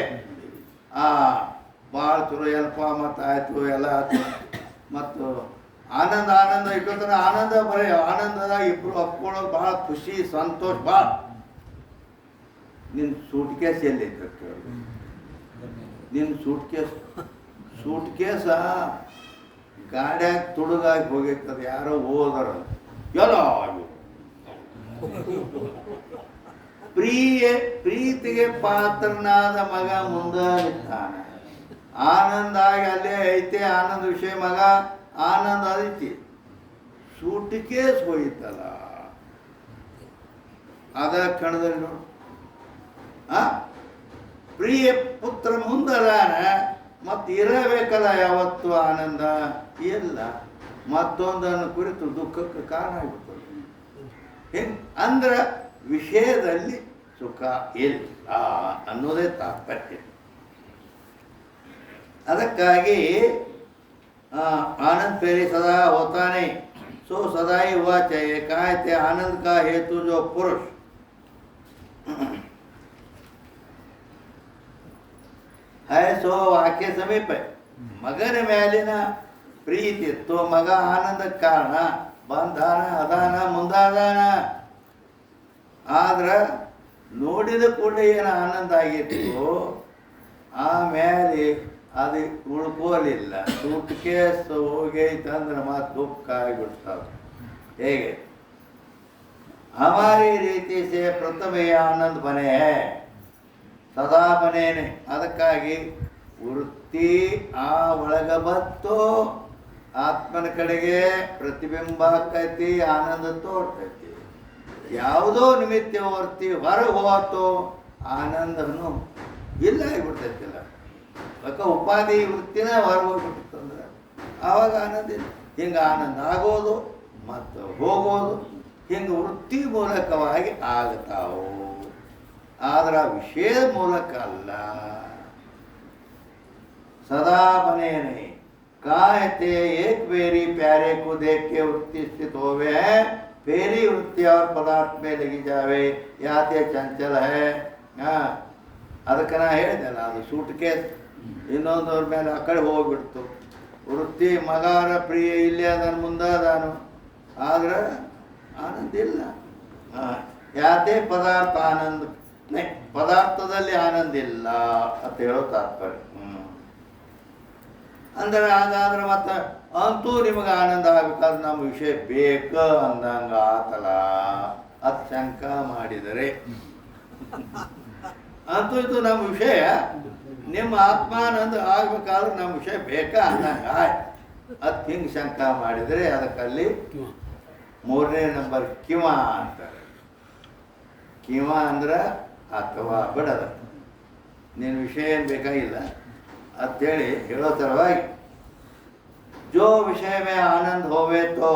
ಭಾಳ ಚಲೋ ಎಲ್ಪ ಮತ್ತು ಆಯಿತು ಎಲ್ಲ ಆಯ್ತು. ಮತ್ತು ಆನಂದ ಆನಂದ ಇಟ್ಟೋತನ ಆನಂದ ಬರೀ ಆನಂದದ ಇಬ್ಬರು ಒಪ್ಕೊಳ್ಳೋದು ಭಾಳ ಖುಷಿ ಸಂತೋಷ ಭಾಳ. ನಿನ್ನ ಸೂಟ್ ಕೇಸ್ ಎಲ್ಲೈತೆ ಕೇಳಿ, ನಿನ್ನ ಸೂಟ್ ಕೇಸ ಗಾಡ್ಯಾಗ ತುಡುಗಾಗಿ ಹೋಗೈತದ, ಯಾರೋ ಹೋದರ ಎಲ್ಲ ಪ್ರೀತಿಗೆ ಪಾತ್ರನಾದ ಮಗ ಮುಂದೆ ನಿಂತಾನೆ. ಆನಂದ ಆಗಿ ಅಲ್ಲೇ ಐತೆ, ಆನಂದ ವಿಷಯ ಮಗ ಆನಂದ ಅದೈತಿ. ಸೂಟ್ ಕೇಸ್ ಹೋಗಿತ್ತಲ್ಲ, ಅದ ಕಣದಲ್ಲಿ ನೋಡು. ಪ್ರಿಯ ಪುತ್ರ ಮುಂದದಾನ, ಮತ್ತು ಇರಬೇಕಲ್ಲ ಯಾವತ್ತು ಆನಂದ ಇಲ್ಲ, ಮತ್ತೊಂದನ್ನು ಕುರಿತು ದುಃಖಕ್ಕೆ ಕಾರಣ ಆಗ್ಬಿಡ್ತದೆ. ಹೆಂಗೆ ಅಂದ್ರೆ ವಿಷಯದಲ್ಲಿ ಸುಖ ಇಲ್ಲ ಅನ್ನೋದೇ ತಾತ್ಪರ್ಯ. ಅದಕ್ಕಾಗಿ आनंद पहले सदा होता नहीं, सो सदा ही हुआ चाहिए। कहते आनंद का हेतु जो पुरुष है सो वाक्य समीप है। मगन ಮೇಲಿನ ಪ್ರೀತಿ तो ಮಗ ಆನಂದ ಕಾರಣ ಬಂಧಾನ ಅದಾನ ಮುಂದಾದಾನ. ಆದ್ರೆ ನೋಡಿದ ಕೂಡಲೇ ಏನು ಆನಂದ ಆಗಿತ್ತು, ಆಮೇಲೆ ಅದು ಉಳ್ಕೋಲಿಲ್ಲ. ಸೂಟ್ ಕೇಸ್ ಹೋಗೈತಂದ್ರೆ ಮಾತು ದುಃಖ ಆಗಿಬಿಡ್ತಾವೆ. ಹೇಗೆ हमारी रीति से प्रथम आनंद बने है, सदा बनेने. ಅದಕ್ಕಾಗಿ ವೃತ್ತಿ ಆ ಒಳಗ ಬತ್ತು ಆತ್ಮನ ಕಡೆಗೆ ಪ್ರತಿಬಿಂಬ ಆಕೈತಿ, ಆನಂದ ತೋರ್ತೈತಿ. ಯಾವುದೋ ನಿಮಿತ್ತ ವೃತ್ತಿ ಹೊರಗೆ ಹೋತೋ ಆನಂದನು ಇಲ್ಲ ಆಗಿಬಿಡ್ತೈತಿಲ್ಲ. ಅದಕ್ಕೆ ಉಪಾಧಿ ವೃತ್ತಿನ ಹೊರಗೆ ಹೋಗ್ಬಿಟ್ಟಿತ್ತಂದ್ರೆ ಆವಾಗ ಆನಂದ ಇಲ್ಲ. ಹಿಂಗೆ ಆನಂದ ಆಗೋದು ಮತ್ತು ಹೋಗೋದು ಹಿಂಗೆ ವೃತ್ತಿ ಮೂಲಕವಾಗಿ ಆಗ್ತಾವು, ಆದ್ರೆ ವಿಷಯ ಮೂಲಕ ಅಲ್ಲ. सदा बने नहीं, कहते एक बेरी प्यारे को देख के वृत्ति स्थित होवे है, फेरी वृत्ति और पदार्थ में लगी जावे, याते चंचल है. ಅದಕ್ಕೆ ನಾ ಹೇಳಿದೆಲ್ಲ, ಅದು ಸೂಟ್ ಕೇಸ್ ಇನ್ನೊಂದವ್ರ ಮೇಲೆ ಆ ಕಡೆ ಹೋಗ್ಬಿಡ್ತು. ವೃತ್ತಿ ಮಗಾರ ಪ್ರಿಯ ಇಲ್ಲೇ ಅದನ್ನ ಮುಂದೆ ಅದಾನು, ಆದ್ರೆ ಆನಂದ ಇಲ್ಲ. ಯಾತೆ ಪದಾರ್ಥ ಆನಂದ ಪದಾರ್ಥದಲ್ಲಿ ಆನಂದ ಇಲ್ಲ ಅಂತ ಹೇಳೋ ತಾತ್ಪರ್ಯ. ಅಂದ್ರೆ ಹಾಗಾದ್ರೆ ಮತ್ತೆ ಅಂತೂ ನಿಮಗೆ ಆನಂದ ಆಗ್ಬೇಕಾದ್ರೆ ನಮ್ಮ ವಿಷಯ ಬೇಕು ಅಂದಂಗ ಆತಲ್ಲ ಅದು ಶಂಕ ಮಾಡಿದರೆ ಅಂತೂ ಇದು ನಮ್ಮ ವಿಷಯ ನಿಮ್ಮ ಆತ್ಮಾನಂದ ಆಗ್ಬೇಕಾದ್ರೆ ನಮ್ಮ ವಿಷಯ ಬೇಕಾ ಅಂದಂಗ ಅದು ಹಿಂಗೆ ಶಂಕ ಮಾಡಿದರೆ ಅದಕ್ಕಲ್ಲಿ 3ನೇ ನಂಬರ್ ಕಿವ ಅಂತಾರೆ. ಕಿವ ಅಂದ್ರೆ ಅಥವಾ ಬಿಡದ, ನಿನ್ನ ವಿಷಯ ಏನು ಬೇಕಾಗಿಲ್ಲ ಅಂತೇಳಿ ಹೇಳೋ ಥರವಾಗಿ ಜೋ ವಿಷಯ ಮೇ ಆನಂದ ಹೋವೆ ತೋ,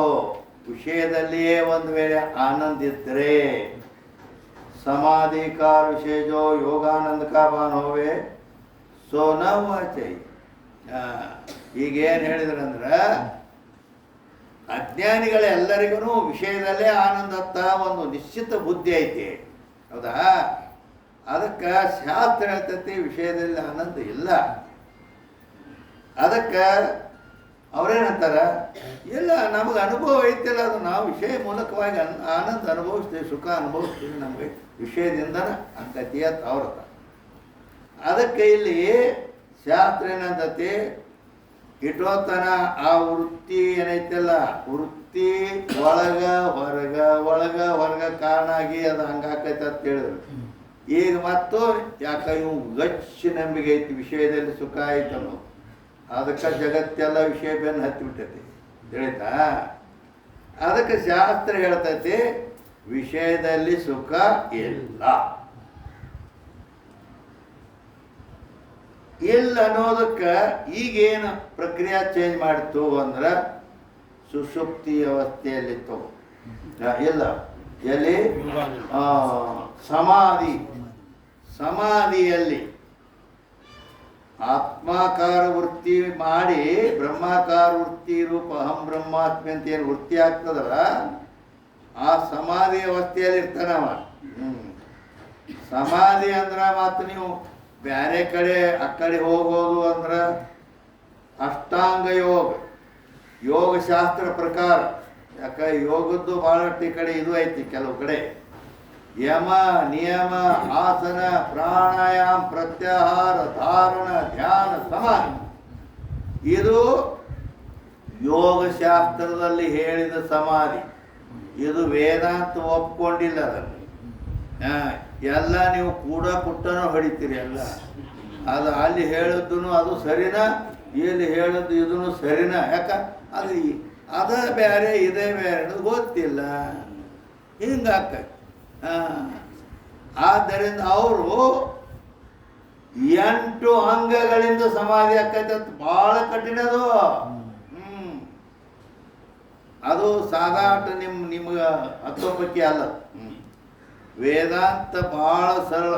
ವಿಷಯದಲ್ಲಿಯೇ ಒಂದು ವೇಳೆ ಆನಂದ ಇದ್ದರೆ समाधि का विषय जो योगानंद का भान होवे सो न हुआ चाहिए. ಈಗೇನು ಹೇಳಿದ್ರಂದ್ರೆ ಅಜ್ಞಾನಿಗಳೆಲ್ಲರಿಗೂ ವಿಷಯದಲ್ಲೇ ಆನಂದ ಅಂತ ಒಂದು ನಿಶ್ಚಿತ ಬುದ್ಧಿ ಐತಿ, ಹೌದಾ? ಅದಕ್ಕೆ ಶಾಸ್ತ್ರ ಹೇಳ್ತೈತಿ ವಿಷಯದಲ್ಲಿ ಆನಂದ ಇಲ್ಲ. ಅದಕ್ಕೆ ಅವ್ರೇನಂತಾರ, ಇಲ್ಲ ನಮಗೆ ಅನುಭವ ಐತಿಲ್ಲ, ಅದು ನಾವು ವಿಷಯ ಮೂಲಕವಾಗಿ ಆನಂದ ಅನುಭವಿಸ್ತೀವಿ, ಸುಖ ಅನುಭವಿಸ್ತೀವಿ, ನಮಗೆ ವಿಷಯದಿಂದನ ಅಂಕತಿ ಅಂತ ಅವ್ರತ. ಅದಕ್ಕೆ ಇಲ್ಲಿ ಶಾಸ್ತ್ರ ಏನಂತತಿ, ಇಟೋತನ ಆ ವೃತ್ತಿ ಏನೈತಿಲ್ಲ, ವೃತ್ತಿ ಒಳಗ ಹೊರಗ ಕಾರಣ ಆಗಿ ಅದು ಹಂಗಾಕೈತೆ ಅಂತ ಹೇಳಿದ್ರು. ಈಗ ಮತ್ತು ಯಾಕ ಇವು ಗಚ್ಚಿ ನಂಬಿಕೆ ಐತಿ, ವಿಷಯದಲ್ಲಿ ಸುಖ ಐತೆ ಅನ್ನೋದು. ಅದಕ್ಕೆ ಜಗತ್ತೆಲ್ಲ ವಿಷಯ ಬೆನ್ನು ಹತ್ತಿಬಿಟ್ಟೈತಿ, ತಿಳಿತಾ? ಅದಕ್ಕೆ ಶಾಸ್ತ್ರ ಹೇಳ್ತೈತಿ ವಿಷಯದಲ್ಲಿ ಸುಖ ಇಲ್ಲ. ಇಲ್ಲ ಅನ್ನೋದಕ್ಕೆ ಈಗೇನು ಪ್ರಕ್ರಿಯೆ ಚೇಂಜ್ ಮಾಡ್ತು ಅಂದ್ರೆ ಸುಷುಪ್ತಿ ಅವಸ್ಥೆಯಲ್ಲಿತ್ತು. ಇಲ್ಲ ಎಲ್ಲಿ ಸಮಾಧಿಯಲ್ಲಿ ಆತ್ಮಾಕಾರ ವೃತ್ತಿ ಮಾಡಿ ಬ್ರಹ್ಮಾಕಾರ ವೃತ್ತಿ ರೂಪ ಅಹಂ ಬ್ರಹ್ಮಾತ್ಮೆ ಅಂತ ಏನು ವೃತ್ತಿ ಆಗ್ತದಲ್ಲ, ಆ ಸಮಾಧಿ ಅವಸ್ಥೆಯಲ್ಲಿ ಇರ್ತಾನವ. ಸಮಾಧಿ ಅಂದ್ರೆ ಮತ್ತು ನೀವು ಬೇರೆ ಕಡೆ ಆ ಕಡೆ ಹೋಗೋದು ಅಂದ್ರೆ ಅಷ್ಟಾಂಗ ಯೋಗ, ಯೋಗಶಾಸ್ತ್ರ ಪ್ರಕಾರ. ಯಾಕೆ ಯೋಗದ್ದು ಭಾಳಷ್ಟು ಈ ಕಡೆ ಇದು ಐತಿ, ಕೆಲವು ಕಡೆ ಯಮ ನಿಯಮ ಆಸನ ಪ್ರಾಣಾಯಾಮ ಪ್ರತ್ಯಾಹಾರ ಧಾರಣ ಧ್ಯಾನ ಸಮಾಧಿ, ಇದು ಯೋಗಶಾಸ್ತ್ರದಲ್ಲಿ ಹೇಳಿದ ಸಮಾಧಿ. ಇದು ವೇದಾಂತ ಒಪ್ಕೊಂಡಿಲ್ಲ ಅದನ್ನು. ಎಲ್ಲ ನೀವು ಕೂಡ ಪುಟ್ಟನೂ ಹೊಡಿತೀರಿ ಎಲ್ಲ. ಅದು ಅಲ್ಲಿ ಹೇಳಿದ್ದು ಅದು ಸರಿನಾ, ಇಲ್ಲಿ ಹೇಳಿದ್ದು ಇದನ್ನು ಸರಿನಾ? ಯಾಕ ಅದು ಅದ ಬೇರೆ ಇದೇ ಬೇರೆ ಅನ್ನೋದು ಗೊತ್ತಿಲ್ಲ, ಹಿಂಗಾಗ್ತದೆ. ಆದ್ದರಿಂದ ಅವರು 8 ಅಂಗಗಳಿಂದ ಸಮಾಧಿ ಆಕೈತೆ ಅಂತ ಭಾಳ ಕಠಿಣದು. ಅದು ಸಾಧಾರಣ ನಿಮ್ಗೆ ಹತ್ತೊಬ್ಬಕ್ಕೆ ಅಲ್ಲ. ವೇದಾಂತ ಭಾಳ ಸರಳ.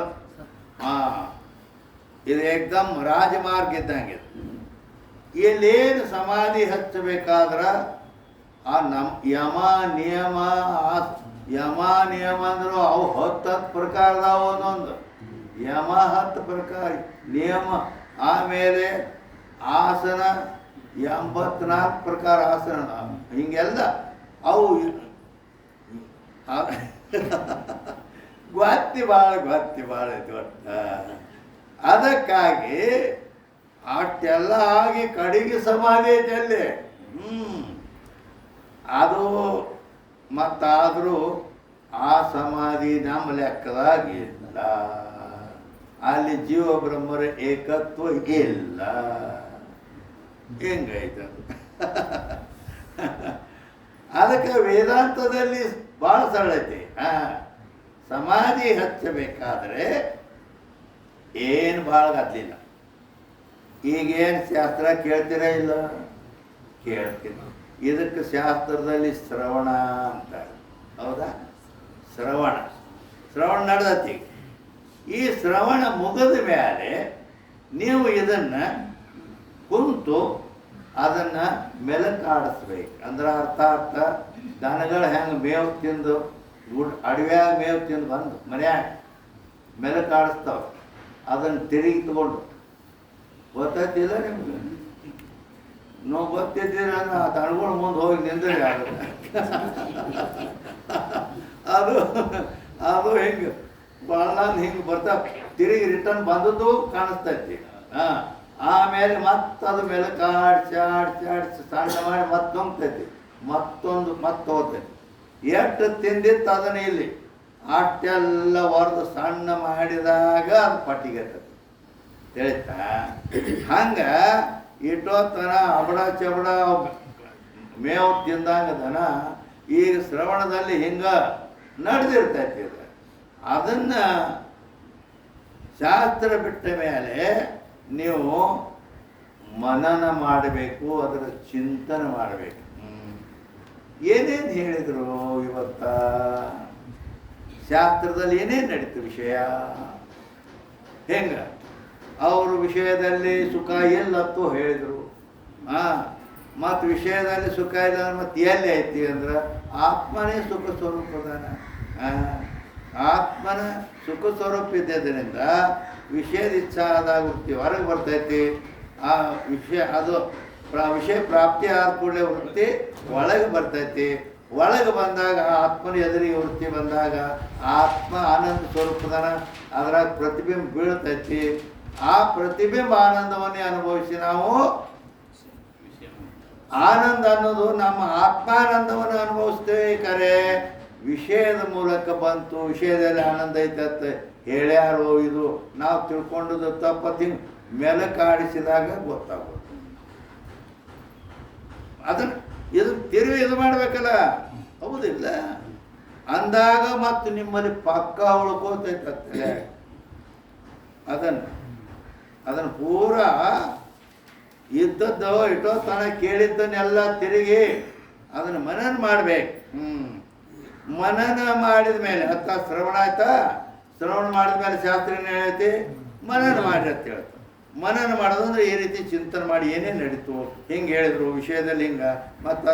ಇದು ಏಕದಮ್ ರಾಜಮಾರ್ಗ ಇದ್ದಂಗೆ. ಇಲ್ಲೇನು ಸಮಾಧಿ ಹಚ್ಚಬೇಕಾದ್ರೆ ಆ ಯಮ ನಿಯಮ ಯಮ ನಿಯಮ ಅಂದ್ರು ಅವು 10 ಪ್ರಕಾರದಾವ. ಒಂದೊಂದು ಯಮ 10 ಪ್ರಕಾರ ನಿಯಮ. ಆಮೇಲೆ ಆಸನ 84 ಪ್ರಕಾರ ಆಸನ, ಹಿಂಗೆಲ್ಲ ಅವು ಗೊತ್ತಿ ಭಾಳ ದೊಡ್ಡ. ಅದಕ್ಕಾಗಿ ಅಷ್ಟೆಲ್ಲ ಆಗಿ ಕಡೆಗೆ ಸಮಾಧಿ ಐತಲ್ಲಿ. ಅದು ಮತ್ತಾದರೂ ಆ ಸಮಾಧಿ ನಮ್ಮ ಲೆಕ್ಕದಾಗಿಲ್ಲ. ಅಲ್ಲಿ ಜೀವ ಬ್ರಹ್ಮರ ಏಕತ್ವ ಇಲ್ಲ. ಹೆಂಗಾಯ್ತು? ಅದಕ್ಕೆ ವೇದಾಂತದಲ್ಲಿ ಭಾಳ ಸರಳ ಐತಿ. ಸಮಾಧಿ ಹಚ್ಚಬೇಕಾದ್ರೆ ಏನು ಭಾಳ ಗದ್ದಲಿಲ್ಲ. ಈಗೇನು ಶಾಸ್ತ್ರ ಕೇಳ್ತೀರಾ? ಇಲ್ಲ, ಕೇಳ್ತೀನಿ. ಇದಕ್ಕೆ ಶಾಸ್ತ್ರದಲ್ಲಿ ಶ್ರವಣ ಅಂತಾರೆ. ಹೌದಾ? ಶ್ರವಣ ನಡೆದತಿ. ಈ ಶ್ರವಣ ಮುಗಿದ ಮೇಲೆ ನೀವು ಇದನ್ನು ಕುಂತು ಅದನ್ನು ಮೆಲಕಾಡಿಸ್ಬೇಕು. ಅಂದ್ರೆ ಅರ್ಥಾತ್ ದನಗಳು ಹೆಂಗೆ ಮೇವು ತಿಂದು ಅಡವ್ಯಾಗ ಮೇವು ತಿಂದು ಬಂದು ಮನ್ಯಾಗ ಮೆಲಕಾಡಿಸ್ತಾವೆ, ಅದನ್ನು ತಿರುಗಿ ತಗೊಂಡು. ಗೊತ್ತಾಯ್ತಿಲ್ಲ ನಿಮ್ಗೆ? ನಾವು ಗೊತ್ತಿದ್ದೀರ ಆ ದನಗಳು ಮುಂದೆ ಹೋಗಿ ನಿಂದ್ರೆ ಆಗುತ್ತೆ. ಅದು ಹಿಂಗೆ ಭಾಳ ಹಿಂಗೆ ಬರ್ತಾ ತಿರುಗಿ ರಿಟರ್ನ್ ಬಂದದ್ದು ಕಾಣಿಸ್ತೈತಿ. ಆಮೇಲೆ ಅದು ಮೆಲಕಾಡ್ಸಿ ಸಣ್ಣ ಮಾಡಿ ಮತ್ತೆ ನುಂಗ್ತೈತಿ, ಮತ್ತೆ ಹೋಗ್ತೈತಿ. ಎಷ್ಟು ತಿಂದಿತ್ತು ಅದನ್ನ ಇಲ್ಲಿ ಅಷ್ಟೆಲ್ಲ ಹೊರದು ಸಣ್ಣ ಮಾಡಿದಾಗ ಅದು ಪಟ್ಟಿಗೆರ್ತೈತಿ. ತಿಳಿತಾ? ಹಂಗೆ ಇಟ್ಟೋತನ ಅಬಡ ಚಬಡ ಮೇವು ತಿಂದಂಗ ದನ ಈಗ ಶ್ರವಣದಲ್ಲಿ ಹಿಂಗೆ ನಡೆದಿರ್ತೈತಿ. ಇದು ಅದನ್ನು ಶಾಸ್ತ್ರ ಬಿಟ್ಟ ಮೇಲೆ ನೀವು ಮನನ ಮಾಡಬೇಕು, ಅದರ ಚಿಂತನೆ ಮಾಡಬೇಕು. ಏನೇನು ಹೇಳಿದರು ಇವತ್ತ ಶಾಸ್ತ್ರದಲ್ಲಿ? ಏನೇನು ನಡೀತು ವಿಷಯ? ಹೆಂಗ ಅವ್ರ ವಿಷಯದಲ್ಲಿ ಸುಖ ಎಲ್ಲತ್ತೂ ಹೇಳಿದರು. ಮತ್ತು ವಿಷಯದಲ್ಲಿ ಸುಖ ಇಲ್ಲ ಮತ್ತೆ ಎಲ್ಲಿ ಐತಿ ಅಂದ್ರೆ ಆತ್ಮನೇ ಸುಖ ಸ್ವರೂಪದಾನ. ಆತ್ಮನ ಸುಖ ಸ್ವರೂಪ ಇದ್ದರಿಂದ ವಿಷಯದ ಇಚ್ಛಾ ಆದಾಗ ವೃತ್ತಿ ಹೊರಗೆ ಬರ್ತೈತಿ. ಆ ವಿಷಯ ಅದು ವಿಷಯ ಪ್ರಾಪ್ತಿ ಆದ ಕೂಡಲೇ ವೃತ್ತಿ ಒಳಗೆ ಬರ್ತೈತಿ. ಒಳಗೆ ಬಂದಾಗ ಆತ್ಮನ ಎದುರಿಗೆ ವೃತ್ತಿ ಬಂದಾಗ ಆತ್ಮ ಆನಂದ ಸ್ವರೂಪದಾನ. ಅದ್ರಾಗ ಪ್ರತಿಬಿಂಬ ಬೀಳ್ತೈತಿ. ಆ ಪ್ರತಿಬಿಂಬ ಆನಂದವನ್ನೇ ಅನುಭವಿಸಿ ನಾವು ಆನಂದ ಅನ್ನೋದು ನಮ್ಮ ಆತ್ಮಾನಂದವನ್ನು ಅನುಭವಿಸ್ತೇವೆ. ಕರೆ ವಿಷಯದ ಮೂಲಕ ಬಂತು, ವಿಷಯದಲ್ಲಿ ಆನಂದ ಐತತ್ತೆ ಹೇಳ್ಯಾರೋ, ಇದು ನಾವು ತಿಳ್ಕೊಂಡದ್ದು ತಪ್ಪತ್ತಿ ಮೆಲಕಾಡಿಸಿದಾಗ ಗೊತ್ತಾಗೋದು. ಅದನ್ನು ಇದು ಮಾಡಬೇಕಲ್ಲ, ಹೌದಿಲ್ಲ? ಅಂದಾಗ ಮತ್ತು ನಿಮ್ಮಲ್ಲಿ ಪಕ್ಕ ಉಳ್ಕೋತೈತತ್ತೆ. ಅದನ್ನು ಪೂರಾ ಇದ್ದದ್ದು ಇಟ್ಟೋ ತನ ಕೇಳಿದ್ದನ್ನೆಲ್ಲ ತಿರುಗಿ ಅದನ್ನು ಮನನ ಮಾಡ್ಬೇಕು. ಮನನ ಮಾಡಿದ ಮೇಲೆ ಶ್ರವಣ ಆಯ್ತಾ? ಶ್ರವಣ ಮಾಡಿದ ಮೇಲೆ ಶಾಸ್ತ್ರ ಏನು ಹೇಳೈತಿ? ಮನನ ಮಾಡಿ ಅಂತ ಹೇಳ್ತಾರೆ. ಮನನ ಮಾಡೋದಂದ್ರೆ ಈ ರೀತಿ ಚಿಂತನೆ ಮಾಡಿ ಏನೇನು ನಡೀತು, ಹಿಂಗೆ ಹೇಳಿದ್ರು ವಿಷಯದಲ್ಲಿ ಹಿಂಗೆ, ಮತ್ತು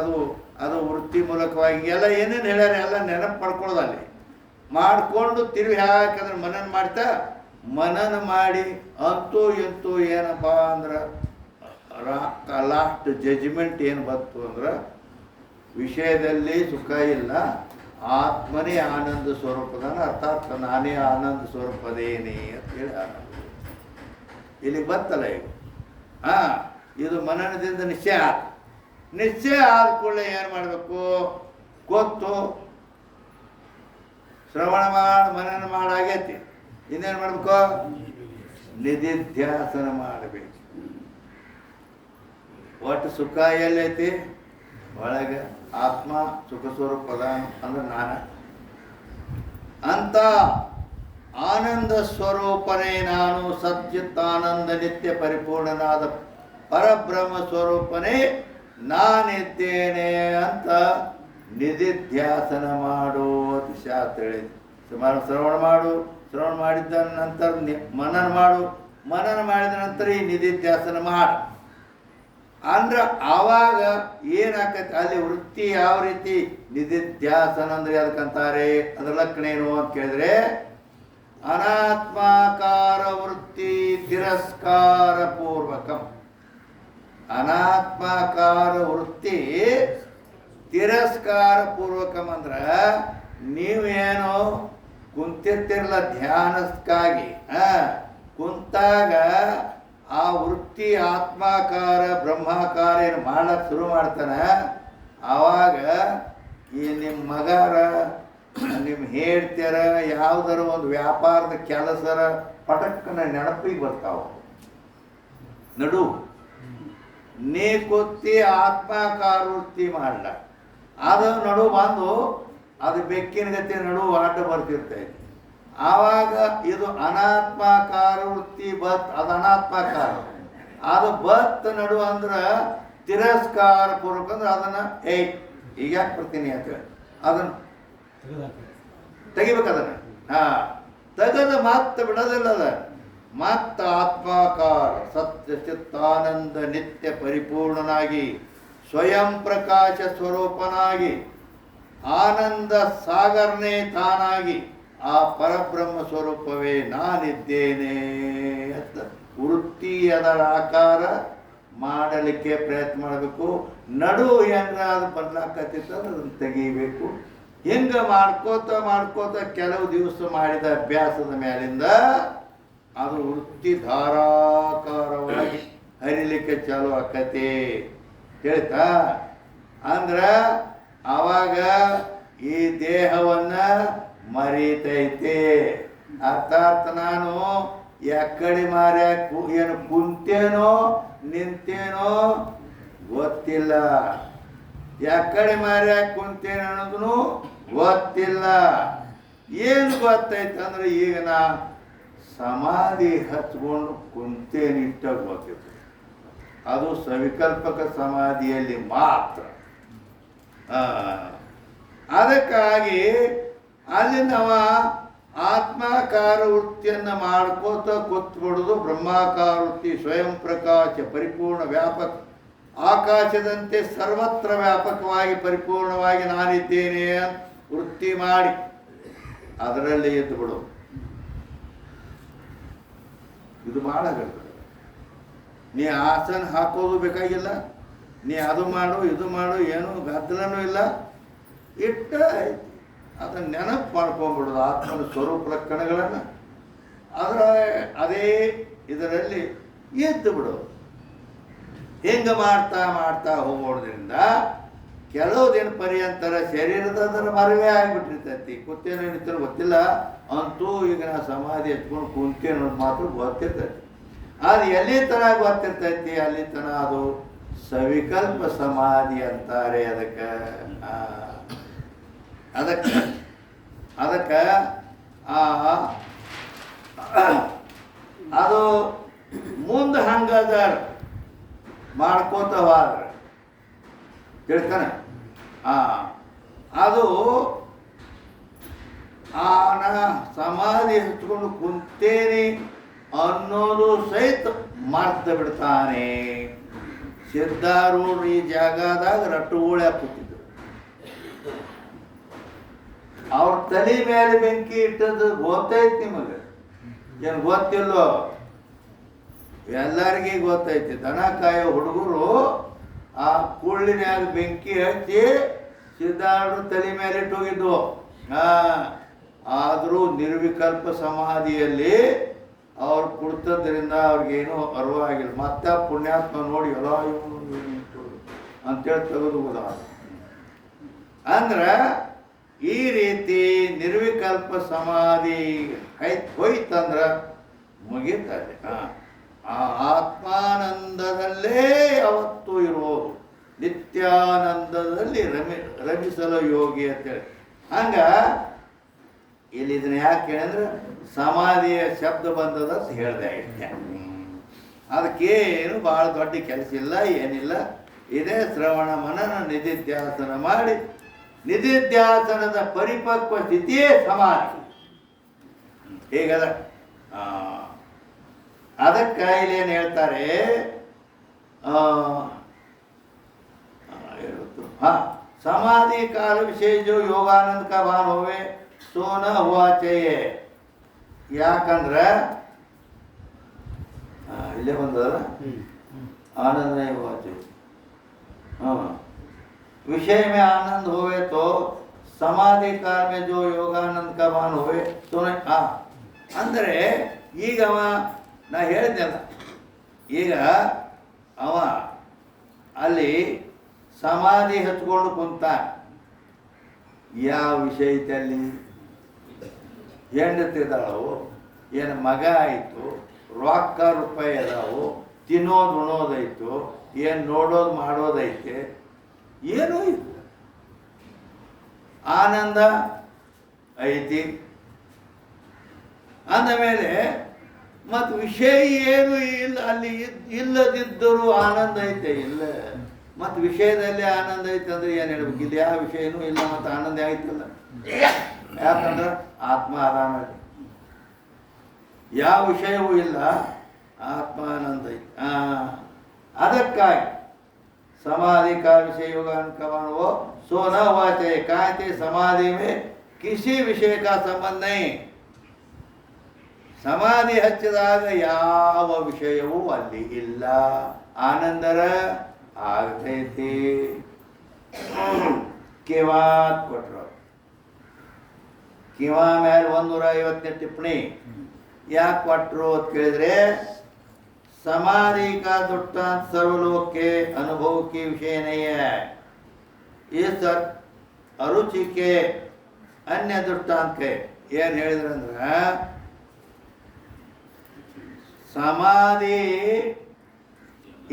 ಅದು ವೃತ್ತಿ ಮೂಲಕವಾಗಿ ಎಲ್ಲ ಏನೇನು ಹೇಳ್ಯಾರ ಎಲ್ಲ ನೆನಪು ಮಾಡ್ಕೊಳ್ಳೋದಲ್ಲಿ ಮಾಡಿಕೊಂಡು ತಿರುಗಿ ಹಾಕಂದ್ರೆ ಮನನ ಮಾಡ್ತಾ ಮನನ ಮಾಡಿ ಅಂತೂ ಎಂತೂ ಏನಪ್ಪ ಅಂದ್ರೆ ಲಾಸ್ಟ್ ಜಜ್ಮೆಂಟ್ ಏನು ಬಂತು ಅಂದ್ರೆ ವಿಷಯದಲ್ಲಿ ಸುಖ ಇಲ್ಲ, ಆತ್ಮನೇ ಆನಂದ ಸ್ವರೂಪದಾನ, ಅರ್ಥಾತ್ ನಾನೇ ಆನಂದ ಸ್ವರೂಪದೇನೆ ಅಂತ ಹೇಳಿ ಇಲ್ಲಿಗೆ ಬರ್ತಲ್ಲ ಈಗ. ಇದು ಮನನದಿಂದ ನಿಶ್ಚಯ ಆದ ಕೂಡಲೇ ಏನು ಮಾಡಬೇಕು ಗೊತ್ತು, ಶ್ರವಣ ಮಾಡಿ ಮನನ ಮಾಡಾಗೈತಿ, ಇನ್ನೇನು ಮಾಡಬೇಕು ನಿಧಿಧ್ಯಾಸನ ಮಾಡಬೇಕು. ಒಟ್ಟು ಸುಖ ಎಲ್ಲೈತಿ ಒಳಗೆ, ಆತ್ಮ ಸುಖ ಸ್ವರೂಪದ ಅಂದ್ರೆ ನಾನು ಅಂತ ಆನಂದ ಸ್ವರೂಪನೇ ನಾನು, ಸಚ್ಚಿತ್ ಆನಂದ ನಿತ್ಯ ಪರಿಪೂರ್ಣನಾದ ಪರಬ್ರಹ್ಮ ಸ್ವರೂಪನೇ ನಾನಿದ್ದೇನೆ ಅಂತ ನಿಧಿಧ್ಯಾಸನ ಮಾಡು ಅಂತ ಶಾಸ್ತ್ರ ಹೇಳಿದೆ. ಸುಮಾರು ಶ್ರವಣ ಮಾಡಿದ್ದ ನಂತರ ಮನನ ಮಾಡಿದ ನಂತರ ಈ ನಿಧಿಧ್ಯಾಸನ ಮಾಡು ಅಂದ್ರೆ ಆವಾಗ ಏನಾಕೈತಿ ಅಲ್ಲಿ ವೃತ್ತಿ ಯಾವ ರೀತಿ. ನಿಧಿಧ್ಯಾಸನ ಅಂದ್ರೆ ಅದಕ್ಕಂತಾರೆ, ಅದರ ಲಕ್ಷಣ ಏನು ಅಂತ ಕೇಳಿದ್ರೆ ಅನಾತ್ಮಾಕಾರ ವೃತ್ತಿ ತಿರಸ್ಕಾರ ಪೂರ್ವಕಂ. ಅನಾತ್ಮಾಕಾರ ವೃತ್ತಿ ತಿರಸ್ಕಾರ ಪೂರ್ವಕಂ ಅಂದ್ರ ನೀವೇನು ಕುಂತಿರ್ತಿರಲ್ಲ ಧ್ಯಾನಕ್ಕಾಗಿ, ಕುಂತಾಗ ಆ ವೃತ್ತಿ ಆತ್ಮಾಕಾರ ಬ್ರಹ್ಮಾಕಾರ ಏನು ಮಾಡ್ಲಿಕ್ಕೆ ಶುರು ಮಾಡ್ತಾನೆ, ಆವಾಗ ಈ ನಿಮ್ಮ ಮಗರ ನಿಮ್ಮ ಹೇಳ್ತಾರ ಯಾವುದರ ಒಂದು ವ್ಯಾಪಾರದ ಕೆಲಸರ ಪಟಕ್ಕನ ನೆನಪಿಗೆ ಬರ್ತಾವ. ನಡು ನೀ ಕೊತ್ತಿ ಆತ್ಮಾಕಾರ ವೃತ್ತಿ ಮಾಡಲ, ಅದು ನಡು ಬಂದು ಅದು ಬೆಕ್ಕಿನ ಗತಿ ನಡು ಆಟ ಬರ್ತಿರ್ತೈತಿ. ಆವಾಗ ಇದು ಅನಾತ್ಮಾಕಾರ ವೃತ್ತಿ ಅದು ಅನಾತ್ಮಾಕಾರ, ಅದು ನಡು ಅಂದ್ರೆ ತಿರಸ್ಕಾರ ಪೂರ್ವಕ ಅಂದ್ರೆ ಅದನ್ನ ಈಗ ಯಾಕೆ ಬರ್ತೀನಿ ಅಂತ ಅದನ್ನ ತೆಗಿಬೇಕು. ಅದನ್ನ ತೆಗೆದು ಮತ್ತೆ ಬಿಡೋದಿಲ್ಲ. ಅದ ಮತ್ತ ಆತ್ಮಾಕಾರ ಸತ್ಯ ಚಿತ್ತಾನಂದ ನಿತ್ಯ ಪರಿಪೂರ್ಣನಾಗಿ ಸ್ವಯಂ ಪ್ರಕಾಶ ಸ್ವರೂಪನಾಗಿ ಆನಂದ ಸಾಗರನೇ ತಾನಾಗಿ ಆ ಪರಬ್ರಹ್ಮ ಸ್ವರೂಪವೇ ನಾನಿದ್ದೇನೆ ಅಂತ ವೃತ್ತಿ ಅದರ ಆಕಾರ ಮಾಡಲಿಕ್ಕೆ ಪ್ರಯತ್ನ ಮಾಡಬೇಕು. ನಡು ಏನಾದ್ರು ಬರ್ಲಾಕತ್ತಿತ್ತು ಅದನ್ನು ತೆಗಿಬೇಕು. ಹಿಂಗೆ ಮಾಡ್ಕೋತ ಕೆಲವು ದಿವಸ ಮಾಡಿದ ಅಭ್ಯಾಸದ ಮೇಲಿಂದ ಅದು ವೃತ್ತಿ ಧಾರಾಕಾರವಾಗಿ ಹರಿಲಿಕ್ಕೆ ಚಾಲು ಆಕತಿ. ಹೇಳ್ತಾ ಅಂದ್ರ ಆವಾಗ ಈ ದೇಹವನ್ನ ಮರೀತೈತೆ. ಅರ್ಥಾತ್ ನಾನು ಎಕ್ಕಡಿ ಏನು ಕುಂತೇನೋ ನಿಂತೇನೋ ಗೊತ್ತಿಲ್ಲ, ಎಕ್ಕಡಿ ಕುಂತೇನೋ ಅನ್ನೋದನ್ನು ಗೊತ್ತಿಲ್ಲ. ಏನು ಗೊತ್ತೈತೆ ಅಂದ್ರೆ ಈಗ ನಾ ಸಮಾಧಿ ಹಚ್ಕೊಂಡು ಕುಂತೇನಿಟ್ಟ ಗೊತ್ತಿತ್ತು. ಅದು ಸವಿಕಲ್ಪಕ ಸಮಾಧಿಯಲ್ಲಿ ಮಾತ್ರ. ಅದಕ್ಕಾಗಿ ಅಲ್ಲಿ ನಾವು ಆತ್ಮಾಕಾರ ವೃತ್ತಿಯನ್ನು ಮಾಡ್ಕೋತ ಕೂತ್ಬಿಡೋದು. ಬ್ರಹ್ಮಾಕಾರ ವೃತ್ತಿ ಸ್ವಯಂ ಪ್ರಕಾಶ ಪರಿಪೂರ್ಣ ವ್ಯಾಪಕ ಆಕಾಶದಂತೆ ಸರ್ವತ್ರ ವ್ಯಾಪಕವಾಗಿ ಪರಿಪೂರ್ಣವಾಗಿ ನಾನಿದ್ದೇನೆ ಅಂತ ವೃತ್ತಿ ಮಾಡಿ ಅದರಲ್ಲಿ ಎದ್ದು ಬಿಡು. ಇದು ಮಾಡಾಗಲ್ಲ. ನೀ ಆಸನ ಹಾಕೋದು ಬೇಕಾಗಿಲ್ಲ, ನೀ ಅದು ಮಾಡು ಇದು ಮಾಡು, ಏನು ಗದ್ದಲನೂ ಇಲ್ಲ. ಇಟ್ಟ ಅದನ್ನ ನೆನಪು ಮಾಡ್ಕೊಂಡ್ಬಿಡೋದು ಆತ್ಮನ ಸ್ವರೂಪ ಲಕ್ಷಣಗಳನ್ನು. ಅದೇ ಇದರಲ್ಲಿ ಎದ್ದು ಬಿಡೋದು. ಹಿಂಗೆ ಮಾಡ್ತಾ ಹೋಗೋದ್ರಿಂದ ಕೆಲವು ದಿನ ಪರ್ಯಂತರ ಶರೀರದ ಮರವೇ ಆಗಿಬಿಟ್ಟಿರ್ತೈತಿ. ಕೂತೇನೋ ನಿಂತೇನೋ ಗೊತ್ತಿಲ್ಲ, ಅಂತೂ ಈಗ ನಾ ಸಮಾಧಿ ಹಚ್ಕೊಂಡು ಕುಂತೇನೋ ಅನ್ನೋದು ಮಾತ್ರ ಗೊತ್ತಿರ್ತೈತಿ. ಅದು ಎಲ್ಲಿ ತನಕ ಗೊತ್ತಿರ್ತೈತಿ ಅಲ್ಲಿ ತನಕ ಅದು ಸವಿಕಲ್ಪ ಸಮಾಧಿ ಅಂತಾರೆ. ಅದಕ್ಕೆ ಅದು ಮುಂದೆ ಹಂಗದಾರ ಮಾಡ್ಕೋತ ಹೋದ್ರ ತಿಳ್ತಾನೆ. ಅದು ನಾ ಸಮಾಧಿ ಹಚ್ಕೊಂಡು ಕುಂತೇನೆ ಅನ್ನೋದು ಸಹಿತ ಮರ್ತು ಬಿಡ್ತಾನೆ. ಸಿದ್ಧಾರೂಢರು ಈ ಜಾಗದಾಗ ರಟ್ಟುಗೋಳೆ ಕೂತಿದ್ರು. ಅವ್ರ ತಲೆ ಮೇಲೆ ಬೆಂಕಿ ಇಟ್ಟದ್ದು ಗೊತ್ತೈತಿ ನಿಮಗೆ? ಏನು ಗೊತ್ತಿಲ್ಲೋ? ಎಲ್ಲರಿಗೂ ಗೊತ್ತೈತಿ. ದನ ಕಾಯೋ ಹುಡುಗರು ಆ ಕುಳ್ಳಿನ್ಯಾಗ ಬೆಂಕಿ ಹಚ್ಚಿ ಸಿದ್ಧಾರೂಢರು ತಲೆ ಮೇಲೆ ಇಟ್ಟು ಹೋಗಿದ್ವು. ಆದರೂ ನಿರ್ವಿಕಲ್ಪ ಸಮಾಧಿಯಲ್ಲಿ ಅವ್ರು ಕುಡ್ತದ್ರಿಂದ ಅವ್ರಿಗೇನು ಅರಿವಾಗಿಲ್ಲ. ಮತ್ತೆ ಪುಣ್ಯಾತ್ಮ ನೋಡಿ ಎಲ್ಲ ಅಂತೇಳಿ ತೆಗೆದು ಅಂದ್ರೆ ಈ ರೀತಿ ನಿರ್ವಿಕಲ್ಪ ಸಮಾಧಿ ಹೋಯ್ತಂದ್ರ ಮುಗೀತದೆ. ಆ ಆತ್ಮಾನಂದದಲ್ಲೇ ಯಾವತ್ತೂ ಇರೋದು, ನಿತ್ಯಾನಂದದಲ್ಲಿ ರಮಿಸಲು ಯೋಗಿ ಅಂತೇಳಿ. ಹಂಗ ಇಲ್ಲಿ ಇದನ್ನ ಯಾಕೆ ಹೇಳಿದ್ರೆ ಸಮಾಧಿಯ ಶಬ್ದ ಬಂದದ ಅಂತ ಹೇಳಿದೆ ಇಷ್ಟೇ. ಅದಕ್ಕೇನು ಭಾಳ ದೊಡ್ಡ ಕೆಲಸ ಇಲ್ಲ, ಏನಿಲ್ಲ. ಇದೇ ಶ್ರವಣ ಮನನ ನಿಧಿಧ್ಯಾಸನ ಮಾಡಿ ನಿಧಿಧ್ಯಾಸನದ ಪರಿಪಕ್ವ ಸ್ಥಿತಿಯೇ ಸಮಾಧಿ. ಹೀಗದ. ಅದಕ್ಕೆ ಇಲ್ಲೇನು ಹೇಳ್ತಾರೆ, समाधि काल विषय जो योगानंद का भान होवे सो न हुआ चाहिए. ಯಾಕಂದ್ರೆ ಇಲ್ಲೇ ಬಂದಲ್ಲ, आनंद नहीं हुआ चाहिए. विषय में आनंद होवे तो समाधि काल में जो योगानंद का भान होवे तो ಅಂದರೆ ಈಗ ನಾ ಹೇಳಿದ್ನಲ್ಲ, ಈಗ ಅವ ಅಲ್ಲಿ ಸಮಾಧಿ ಹಚ್ಕೊಂಡು ಕುಂತ. ಯಾವ ವಿಷಯದಲ್ಲಿ ಹೆಂಡತಿದ್ದಾಳವು, ಏನು ಮಗ ಆಯಿತು, ರೊಕ್ಕ ರೂಪಾಯಿ ಅದಾವು, ತಿನ್ನೋದು ಉಣೋದೈತು, ಏನು ನೋಡೋದು ಮಾಡೋದೈತೆ, ಏನೂ ಇಲ್ಲ. ಆನಂದ ಐತಿ ಅಂದಮೇಲೆ ಮತ್ತು ವಿಷಯ ಏನು ಇಲ್ಲ. ಅಲ್ಲಿ ಇಲ್ಲದಿದ್ದರೂ ಆನಂದ ಐತೆ, ಇಲ್ಲ. ಮತ್ತು ವಿಷಯದಲ್ಲಿ ಆನಂದ ಐತೆ ಅಂದ್ರೆ ಏನು ಹೇಳ್ಬೇಕು? ಇಲ್ಲಿ ಯಾವ ವಿಷಯನೂ ಇಲ್ಲ ಮತ್ತು ಆನಂದ ಆಯ್ತಲ್ಲ. ಯಾಕಂದ್ರೆ ಆತ್ಮ ಆರಾಮ, ಯಾವ ವಿಷಯವೂ ಇಲ್ಲ, ಆತ್ಮ ಆನಂದ ಐತೆ. ಅದಕ್ಕಾಗಿ समाधि का विषय योगान कमानो सो न हुआ चाहिए. कहते समाधि में किसी विषय का संबंध नहीं. समाधि ಹಚ್ಚಿದಾಗ ಯಾವ ವಿಷಯವೂ ಅಲ್ಲಿ ಇಲ್ಲ, ಆನಂದರ ಆಗ್ತೈತಿ. ಕಿವಾತ್ ಕೊಟ್ರು. ಕಿವಾ ಮೇಲೆ 150ನೇ ಟಿಪ್ಪಣಿ ಯಾಕೆ ಕೊಟ್ರು ಅಂತ ಕೇಳಿದ್ರೆ, समाधि का दृष्टांत सर्वलोक के अनुभव की विषय नहीं है. इस अरुचि के अन्य दृष्टांत के ಏನು ಹೇಳಿದ್ರಂದ್ರೆ, ಸಮಾಧಿ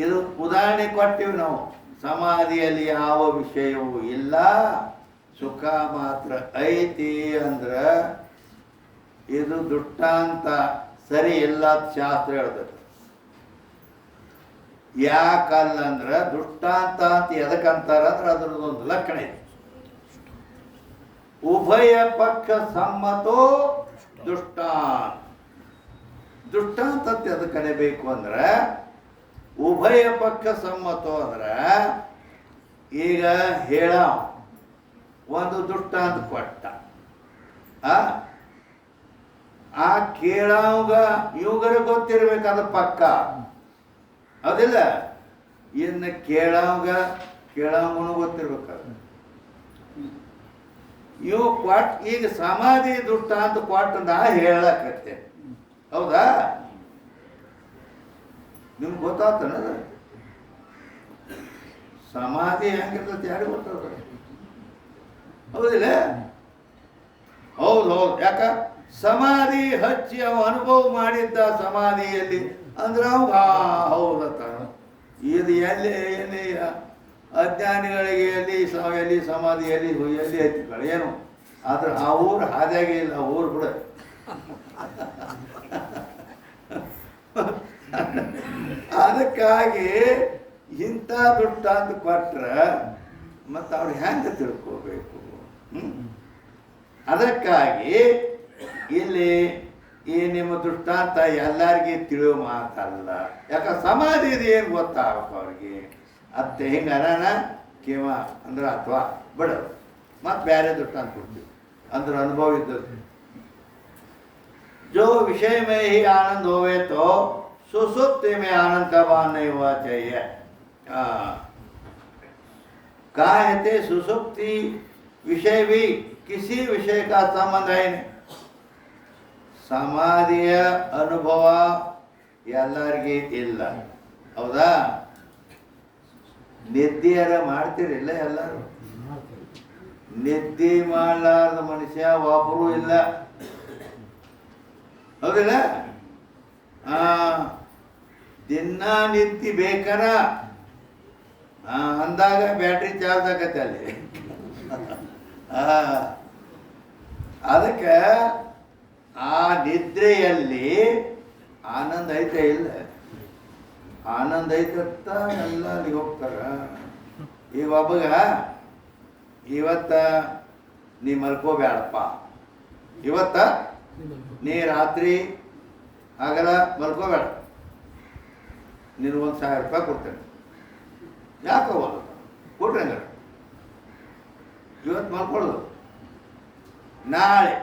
ಇದು ಉದಾಹರಣೆ ಕೊಟ್ಟಿವಿ ನಾವು. ಸಮಾಧಿಯಲ್ಲಿ ಯಾವ ವಿಷಯವೂ ಇಲ್ಲ, ಸುಖ ಮಾತ್ರ ಐತಿ ಅಂದ್ರೆ ಇದು ದೃಷ್ಟಾಂತ ಸರಿ ಇಲ್ಲ ಶಾಸ್ತ್ರ ಹೇಳ್ತದೆ. ಯಾಕಲ್ಲಂದ್ರೆ ದೃಷ್ಟಾಂತ ಅಂತ ಎದಕ್ಕಂತಾರ ಅಂದ್ರೆ ಅದರದೊಂದು ಲಕ್ಷಣ ಇದೆ. ಉಭಯ ಪಕ್ಷ ಸಮ್ಮತೋ ದೃಷ್ಟಾಂತ. ದೃಷ್ಟಾಂತ ಅಂತ ಎದಕ್ಕೆ ಕಲಿಬೇಕು ಅಂದ್ರೆ ಉಭಯ ಪಕ್ಷ ಸಮ್ಮತೋ ಅಂದ್ರೆ, ಈಗ ಹೇಳ ಒಂದು ದೃಷ್ಟಾಂತ ಕೊಟ್ಟ, ಆ ಕೇಳಾವಾಗ ಇವುಗರ ಗೊತ್ತಿರ್ಬೇಕಾದ ಪಕ್ಕ ಹೌದಿಲ್ಲ. ಇನ್ನು ಕೇಳಾವನು ಗೊತ್ತಿರ್ಬೇಕಾದ್ರೆ ಇವು ಕೊಟ್. ಈಗ ಸಮಾಧಿ ದೃಷ್ಟಾಂತ ಕೊಟ್ಟು ನಾ ಹೇಳಕತ್ತೆ, ಹೌದಾ? ನಿಮ್ಗೆ ಗೊತ್ತಾಗ್ತಾನದ ಸಮಾಧಿ ಹೆಂಗಿರ್ತದೆ? ಯಾರು ಗೊತ್ತಾಗ? ಹೌದಿಲ್ಲ? ಹೌದು ಹೌದು. ಯಾಕ ಸಮಾಧಿ ಹಚ್ಚಿ ಅವ ಅನುಭವ ಮಾಡಿದ್ದ ಸಮಾಧಿಯಲ್ಲಿ ಅಂದ್ರೆ ಅವಾಗ ಹೌದತ್ತ. ಇದು ಎಲ್ಲಿ ಎಲ್ಲಿ ಅಜ್ಞಾನಿಗಳಿಗೆ ಎಲ್ಲಿ ಸಮಾಧಿಯಲ್ಲಿ ಎಲ್ಲಿ ಹಚ್ಚಿಗಳು ಏನು, ಆದ್ರೆ ಆ ಊರು ಹಾದಿಯಾಗೆ ಇಲ್ಲ, ಊರು ಕೂಡ. ಅದಕ್ಕಾಗಿ ಇಂಥ ದೃಷ್ಟಾಂತ ಕೊಟ್ರೆ ಮತ್ತು ಅವ್ರು ಹೆಂಗೆ ತಿಳ್ಕೋಬೇಕು? ಅದಕ್ಕಾಗಿ ಇಲ್ಲಿ ಈ ನಿಮ್ಮ ದೃಷ್ಟಾಂತ ಎಲ್ಲರಿಗೂ ತಿಳಿಯೋ ಮಾತಲ್ಲ. ಯಾಕೆ ಸಮಾಧಿ ಇದು ಏನು ಗೊತ್ತಾಗಬೇಕು ಅವ್ರಿಗೆ. ಅತ್ತೆ ಹಿಂಗೆ ಅನಾನ ಕಿವ ಅಂದ್ರೆ ಅಥವಾ ಬಿಡೋದು ಮತ್ತು ಬೇರೆ ದೃಷ್ಟಾಂತ ಕೊಡ್ತೀವಿ ಅಂದ್ರೆ ಅನುಭವ ಇದ್ದದ್ದು. जो विषय में ही आनंद होवे तो सुसुप्ति में आनंद का भान नहीं हुआ चाहिए. कहा है सुसुप्ति विषय भी किसी विषय का संबंध है नहीं. ಸಮಾಧಿಯ ಅನುಭವ ಎಲ್ಲರಿಗೂ ಇಲ್ಲ, ಹೌದಾ? ನಿದ್ದೆಯರ ಮಾಡ್ತೀರಿಲ್ಲ ಎಲ್ಲರೂ? ನಿದ್ದೆ ಮಾಡಲಾರ್ದ ಮನುಷ್ಯ ಒಬ್ಬರು ಇಲ್ಲ, ಹೌದಿಲ್ಲ? ದಿನ ನಿದ್ದೆ ಬೇಕನ ಅಂದಾಗ ಬ್ಯಾಟ್ರಿ ಚಾರ್ಜ್ ಆಗತ್ತೆ ಅಲ್ಲಿ. ಅದಕ್ಕೆ ಆ ನಿದ್ರೆಯಲ್ಲಿ ಆನಂದ ಐತೆ ಇಲ್ಲ? ಆನಂದ ಐತತ್ತ ಎಲ್ಲ ಅಲ್ಲಿಗೆ ಹೋಗ್ತಾರ. ಈಗ ಒಬ್ಬಗ ಇವತ್ತ ನೀ ಮಲ್ಕೋಬೇಡಪ್ಪ, ಇವತ್ತ ನೀ ರಾತ್ರಿ ಆಗಲ್ಲ ಮಲ್ಕೋಬೇಡ, ನೀನು $1,000 ಕೊಡ್ತೇನೆ. ಯಾಕೆ ಹೋಗೋದು? ಕೊಟ್ರೆ ಹಂಗಾರೆ ಇವತ್ತು ಮಲ್ಕೊಳ್ಳೋದು, ನಾಳೆ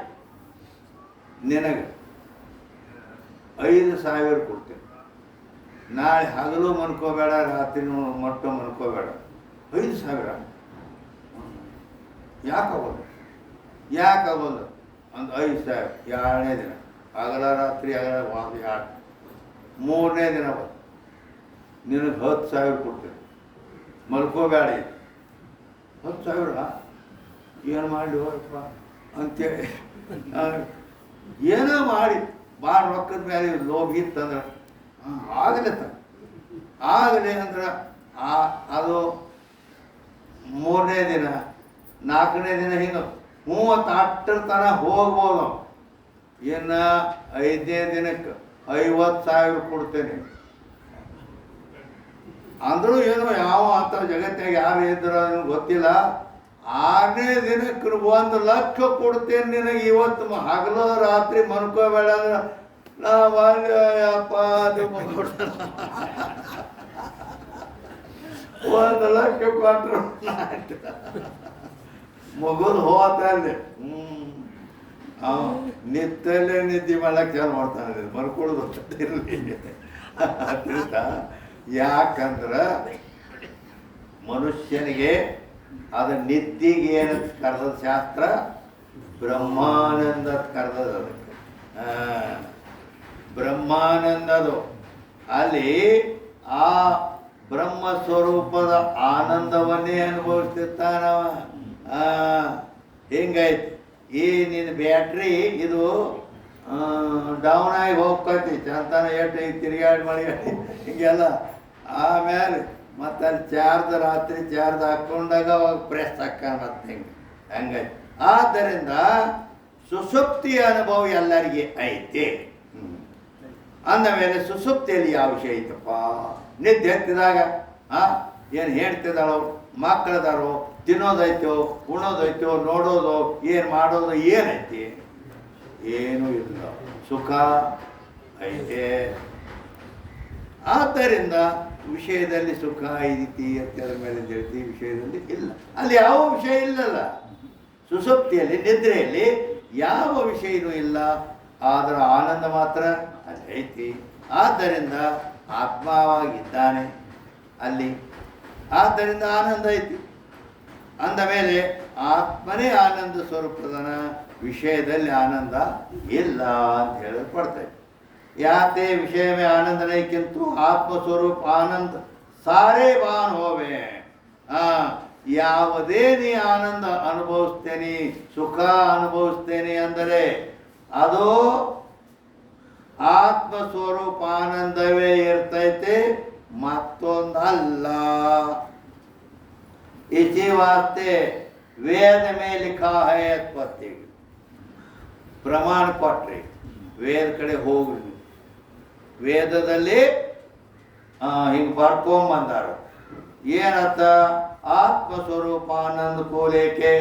ನಿನಗೆ 5,000 ಕೊಡ್ತೇನೆ. ನಾಳೆ ಹಗಲು ಮನ್ಕೋಬೇಡ, ರಾತ್ರಿ ಮಟ್ಟ ಮನ್ಕೋಬೇಡ. 5,000 ಯಾಕಾಗೋದು? ಯಾಕಾಗೋದು ಒಂದು 5,000 ಎರಡನೇ ದಿನ ಹಗಲ ರಾತ್ರಿ ಆಗಲ ಎರಡು, ಮೂರನೇ ದಿನ ಬಂದು ನಿನಗೆ 10,000 ಕೊಡ್ತೇನೆ, ಮಲ್ಕೋಬೇಡ. 10,000 ಏನು ಮಾಡಿ ಹೋಗಪ್ಪ ಅಂತೇಳಿ ಏನೋ ಮಾಡಿ ಭಾಳ ರೊಕ್ಕದ ಮೇಲೆ ಲೋಭ ಇತ್ತಂದ್ರೆ ಆಗಲೇ ಆಗಲಿ ಅಂದ್ರೆ ಅದು ಮೂರನೇ ದಿನ ನಾಲ್ಕನೇ ದಿನ ಹಿಂಗೆ 38 ತನಕ ಹೋಗ್ಬೋದು. ಇನ್ನು 5ನೇ ದಿನಕ್ಕೆ 50,000 ಕೊಡ್ತೇನೆ ಅಂದರೂ ಏನೋ ಯಾವ ಅಂತ ಜಗತ್ತಿನಾಗ ಯಾರು ಇದ್ರು ಅದನ್ನು ಗೊತ್ತಿಲ್ಲ. 6ನೇ ದಿನಕ್ಕೆ 1,00,000 ಕೊಡ್ತೇನೆ ನಿನಗೆ, ಇವತ್ತು ಹಗಲು ರಾತ್ರಿ ಮನ್ಕೋಬೇಡ ಅಂದ್ರೆ ಅಪ್ಪ ಅದು 1,00,000 ಕೊಟ್ಟರು ಮಗುದು ಹೋಗ್ತಾನೆ. ನಿತ್ತಲ್ಲೇ ನಿದ್ದೆ ಮಾಡ್ಲಕ್ಕೆ ಚಾಲು ಮಾಡ್ತಾನೆ, ಮಲ್ಕೊಳೋದು ಇರಲಿ. ಯಾಕಂದ್ರೆ ಮನುಷ್ಯನಿಗೆ ಅದು ನಿದ್ದಿಗೆ ಏನು ಕರೆದ ಶಾಸ್ತ್ರ? ಬ್ರಹ್ಮಾನಂದ ಕರೆದದ. ಅದಕ್ಕೆ ಬ್ರಹ್ಮಾನಂದದು ಅಲ್ಲಿ ಆ ಬ್ರಹ್ಮ ಸ್ವರೂಪದ ಆನಂದವನ್ನೇ ಅನುಭವಿಸ್ತಿರ್ತಾನವ. ಹಿಂಗಾಯ್ತು. ಈ ನಿನ್ನ ಬ್ಯಾಟ್ರಿ ಇದು ಡೌನ್ ಆಗಿ ಹೋಗ್ತೈತಿ ಚಂತಾನ ಎಷ್ಟು ತಿರುಗಾಡಿ ಮಾಡಿ ಹಿಂಗೆಲ್ಲ. ಆಮೇಲೆ ಮತ್ತು ಅಲ್ಲಿ ಚಾರ್ಜ್ ರಾತ್ರಿ ಚಾರ್ಜ್ ಹಾಕ್ಕೊಂಡಾಗ ಅವಾಗ ಪ್ರೆಸ್ ಹಾಕ್ಕೊಂಡು ಮತ್ತೆ ಹಿಂಗೆ ಹಂಗಾಯ್ತು. ಆದ್ದರಿಂದ ಸುಸುಪ್ತಿಯ ಅನುಭವ ಎಲ್ಲರಿಗೆ ಐತೆ. ಅಂದ ಮೇಲೆ ಸುಸುಪ್ತಿಯಲ್ಲಿ ಯಾವ ವಿಷಯ ಐತಪ್ಪ? ನಿದ್ದೆ ಎತ್ತಿದಾಗ ಏನು ಹೇಳ್ತಿದ್ದಾಳೋ, ಮಕ್ಕಳದಾರೋ, ತಿನ್ನೋದೈತೋ, ಉಣೋದೈತೋ, ನೋಡೋದು, ಏನು ಮಾಡೋದು ಏನೈತಿ? ಏನೂ ಇಲ್ಲ. ಸುಖ ಐತೆ. ಆದ್ದರಿಂದ ವಿಷಯದಲ್ಲಿ ಸುಖ ಐತಿ ಅತ್ಯದ ಮೇಲೆ ಹೇಳ್ತಿ, ವಿಷಯದಲ್ಲಿ ಇಲ್ಲ. ಅಲ್ಲಿ ಯಾವ ವಿಷಯ ಇಲ್ಲಲ್ಲ. ಸುಸುಪ್ತಿಯಲ್ಲಿ ನಿದ್ರೆಯಲ್ಲಿ ಯಾವ ವಿಷಯನೂ ಇಲ್ಲ, ಆದ್ರೆ ಆನಂದ ಮಾತ್ರ ಅಲ್ಲಿ ಐತಿ. ಆದ್ದರಿಂದ ಆತ್ಮವಾಗಿದ್ದಾನೆ ಅಲ್ಲಿ, ಆದ್ದರಿಂದ ಆನಂದ ಐತಿ. ಅಂದ ಮೇಲೆ ಆತ್ಮನೇ ಆನಂದ ಸ್ವರೂಪದನ, ವಿಷಯದಲ್ಲಿ ಆನಂದ ಇಲ್ಲ ಅಂತ ಹೇಳೋದು ಪಡ್ತೈತೆ. ಯಾತೆ ವಿಷಯ ಮೇ ಆನಂದ नहीं किंतु ಆತ್ಮಸ್ವರೂಪ ಆನಂದ ಸಾರೇ ಬಾನ್ ಹೋವೆ. ಯಾವುದೇ ನೀ ಆನಂದ ಅನುಭವಿಸ್ತೇನೆ, ಸುಖ ಅನುಭವಿಸ್ತೇನೆ ಅಂದರೆ ಅದು ಆತ್ಮಸ್ವರೂಪ ಆನಂದವೇ ಇರ್ತೈತೆ, ಮತ್ತೊಂದಲ್ಲ. इसी वास्ते वेद में लिखा है उत्पत्ति ಪ್ರಮಾಣ ಕೊಟ್ರಿ. ವೇದ ಕಡೆ ಹೋಗ್ರಿ, ವೇದದಲ್ಲಿ ಹಿಂಗೆ ಬರ್ಕೊಂಬಂದಾರ. ಏನತ್ತ? ಆತ್ಮಸ್ವರೂಪ ಆನಂದ ಕೋಲೇಕೆ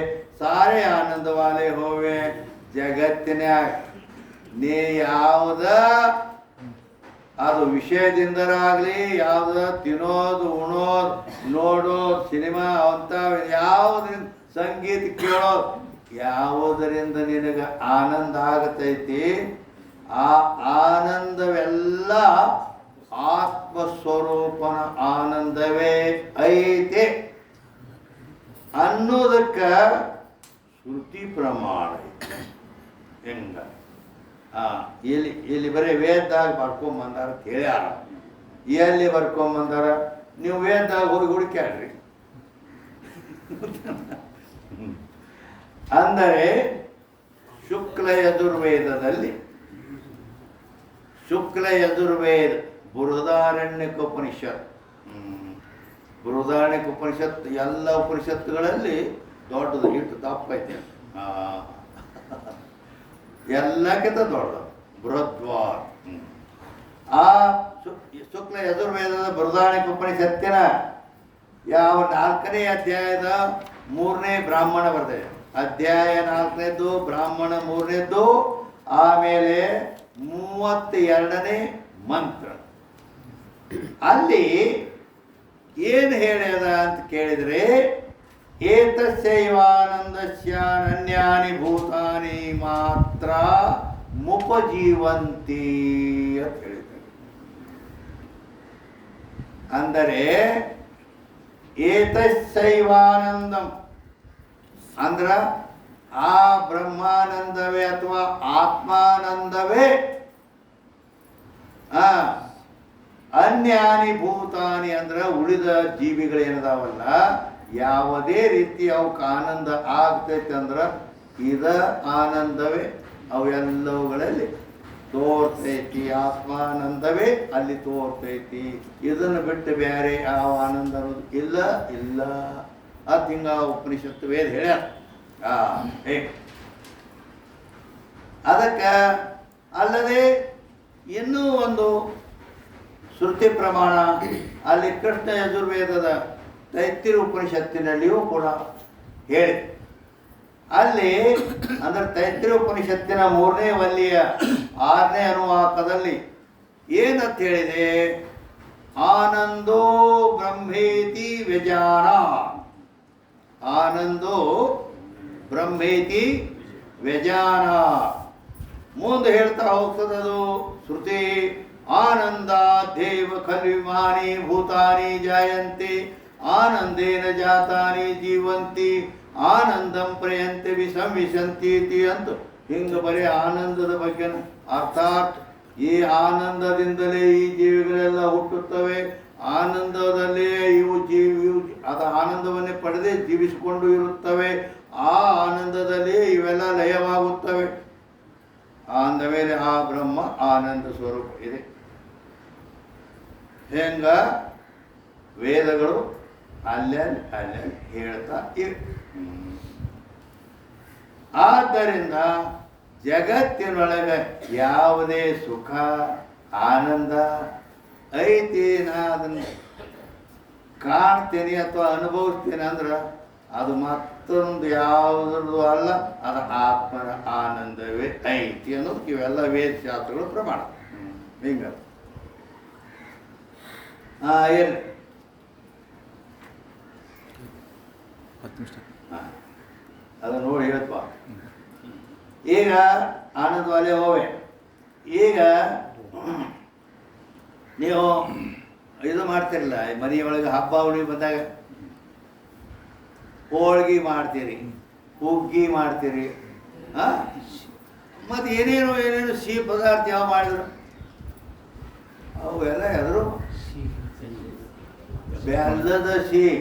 ಸಾರೇ ಆನಂದ ವಾಲೆ ಹೋವೆ. ಜಗತ್ತಿನ ನೀ ಯಾವುದ ಅದು ವಿಷಯದಿಂದರಾಗಲಿ, ಯಾವುದ ತಿನ್ನೋದು, ಉಣೋದು, ನೋಡೋದು, ಸಿನಿಮಾ ಅಂತ ಯಾವುದರಿಂದ, ಸಂಗೀತ ಕೇಳೋದು, ಯಾವುದರಿಂದ ನಿನಗೆ ಆನಂದ ಆಗತೈತಿ, ಆ ಆನಂದವೆಲ್ಲ ಆತ್ಮಸ್ವರೂಪನ ಆನಂದವೇ ಐತೆ ಅನ್ನೋದಕ್ಕೆ ಶ್ರುತಿ ಪ್ರಮಾಣ ಐತೆ. ಹೆಂಗ ಇಲ್ಲಿ ಬರೀ ವೇದದಾಗ ಬರ್ಕೊಂಬಂದಾರ ಹೇಳ್ಯಾರ. ಎಲ್ಲಿ ಬರ್ಕೊಂಬಂದಾರ? ನೀವು ವೇದದಾಗ ಹೋಗಿ ಹುಡುಕ್ಯಾಡ್ರಿ. ಅಂದರೆ ಶುಕ್ಲ ಯಜುರ್ವೇದದಲ್ಲಿ, ಶುಕ್ಲ ಯಜುರ್ವೇದ ಬೃಹದಾರಣ್ಯಕೋಪನಿಷತ್, ಬೃಹದಾರಣ್ಯಕೋಪನಿಷತ್ ಎಲ್ಲ ಉಪನಿಷತ್ತುಗಳಲ್ಲಿ ದೊಡ್ಡದು, ಇಟ್ಟು ದಪ್ಪ ಐತೆ, ಎಲ್ಲಕ್ಕಿಂತ ದೊಡ್ಡದು ಬೃಹದ್ವಾರ. ಆ ಶುಕ್ಲ ಯಜುರ್ವೇದದ ಬೃಹದಾರಣ್ಯಕೋಪನಿಷತ್ತಿನ ಯಾವ 4ನೇ ಅಧ್ಯಾಯದ 3ನೇ ಬ್ರಾಹ್ಮಣ ಬರ್ತದೆ. ಅಧ್ಯಾಯ 4ನೇದ್ದು, ಬ್ರಾಹ್ಮಣ 3ನೇದ್ದು, ಆಮೇಲೆ 32ನೇ ಮಂತ್ರ. ಅಲ್ಲಿ ಏನು ಹೇಳ್ಯದ ಅಂತ ಕೇಳಿದರೆ, ಏತಸ್ಯೈವಾನಂದಸ್ಯ ಅನನ್ಯಾನಿ ಭೂತಾನಿ ಮಾತ್ರ ಮುಪಜೀವಂತಿ ಅಂತ ಹೇಳಿದ್ದಾರೆ. ಅಂದರೆ ಏತಸ್ಯೈವಾನಂದಂ ಅಂದ್ರ ಆ ಬ್ರಹ್ಮಾನಂದವೇ ಅಥವಾ ಆತ್ಮಾನಂದವೇ ಅನ್ಯಾನಿ ಭೂತಾನಿ ಅಂದ್ರ ಉಳಿದ ಜೀವಿಗಳೇನದಾವಲ್ಲ, ಯಾವುದೇ ರೀತಿ ಅವಕ್ಕೆ ಆನಂದ ಆಗ್ತೈತೆ ಅಂದ್ರ ಇದ ಆನಂದವೇ ಅವೆಲ್ಲವುಗಳಲ್ಲಿ ತೋರ್ತೈತಿ. ಆತ್ಮಾನಂದವೇ ಅಲ್ಲಿ ತೋರ್ತೈತಿ. ಇದನ್ನು ಬಿಟ್ಟು ಬೇರೆ ಯಾವ ಆನಂದ ಅನ್ನೋದು ಇಲ್ಲ ಇಲ್ಲ ಅದು ಹಿಂಗ ಉಪನಿಷತ್ತು ವೇದ ಹೇಳ್ಯಾರ. ಅದಕ್ಕೆ ಅಲ್ಲದೆ ಇನ್ನೂ ಒಂದು ಶ್ರುತಿ ಪ್ರಮಾಣ ಅಲ್ಲಿ ಕೃಷ್ಣ ಯಜುರ್ವೇದದ ತೈತ್ತಿರ ಉಪನಿಷತ್ತಿನಲ್ಲಿಯೂ ಕೂಡ ಹೇಳಿ. ಅಲ್ಲಿ ಅಂದ್ರೆ ತೈತ್ತಿರ ಉಪನಿಷತ್ತಿನ 3ನೇ ವಲ್ಲಿಯ 6ನೇ ಅನುವಾಕದಲ್ಲಿ ಏನಂತ ಹೇಳಿದೆ? ಆನಂದೋ ಬ್ರಹ್ಮೇತಿ ವ್ಯಜಾನ, ಆನಂದೋ ಬ್ರಹ್ಮೇತಿ ವ್ಯಜಾನ. ಮುಂದೆ ಹೇಳ್ತಾ ಹೋಗ್ತದದು ಶ್ರುತಿ, ಆನಂದ ದೇವ ಖಲ್ವಿಮಾನಿ ಭೂತಾನಿ ಜಾಯಂತೆ, ಆನಂದೇನ ಜಾತಾನಿ ಜೀವಂತಿ, ಆನಂದಂ ಪ್ರಯಂತೆ ವಿಸಂವಿಶಂತೀತಿ ಅಂತ ಹಿಂಗೆ ಬರೀ ಆನಂದದ ಬಗ್ಗೆ. ಅರ್ಥಾತ್ ಈ ಆನಂದದಿಂದಲೇ ಈ ಜೀವಿಗಳೆಲ್ಲ ಹುಟ್ಟುತ್ತವೆ, ಆನಂದದಲ್ಲೇ ಇವು ಅದು ಆನಂದವನ್ನೇ ಪಡೆದೇ ಜೀವಿಸಿಕೊಂಡು ಇರುತ್ತವೆ, ಆ ಆನಂದದಲ್ಲಿ ಇವೆಲ್ಲ ಲಯವಾಗುತ್ತವೆ. ಅಂದ ಮೇಲೆ ಆ ಬ್ರಹ್ಮ ಆನಂದ ಸ್ವರೂಪ ಇದೆ. ಹೆಂಗ ವೇದಗಳು ಅಲ್ಲಲ್ಲಿ ಹೇಳ್ತಾ ಇವೆ. ಆದ್ದರಿಂದ ಜಗತ್ತಿನೊಳಗೆ ಯಾವುದೇ ಸುಖ ಆನಂದ ಐತಿ, ನಾ ಅದನ್ನು ಕಾಣ್ತೇನೆ ಅಥವಾ ಅನುಭವಿಸ್ತೇನೆ ಅಂದ್ರೆ ಅದು ಮತ್ತೊಂದು ಯಾವುದ್ರದ್ದು ಅಲ್ಲ, ಅದು ಆತ್ಮನ ಆನಂದವೇ ಐತಿ ಅನ್ನೋದಕ್ಕೆ ಇವೆಲ್ಲ ವೇದಶಾಸ್ತ್ರಗಳು ಪ್ರಮಾಣ. ಹಿಂಗ ಏನು ಅದು ನೋಡಿ ಹೇಳ್ತವ. ಈಗ ಆನಂದವಾಲೆ ಹೋವೆ. ಈಗ ನೀವು ಇದು ಮಾಡ್ತಿರಲ್ಲ, ಮನೆಯೊಳಗೆ ಹಬ್ಬ ಹುಡುಗಿ ಬಂದಾಗ ಹೋಳ್ಗೆ ಮಾಡ್ತೀರಿ, ಹುಗ್ಗಿ ಮಾಡ್ತೀರಿ, ಮತ್ತು ಏನೇನು ಸಿಹಿ ಪದಾರ್ಥ ಯಾವ ಮಾಡಿದ್ರು ಅವೆಲ್ಲ ಎದರು ಬೆಲ್ಲದ ಸಿಹಿ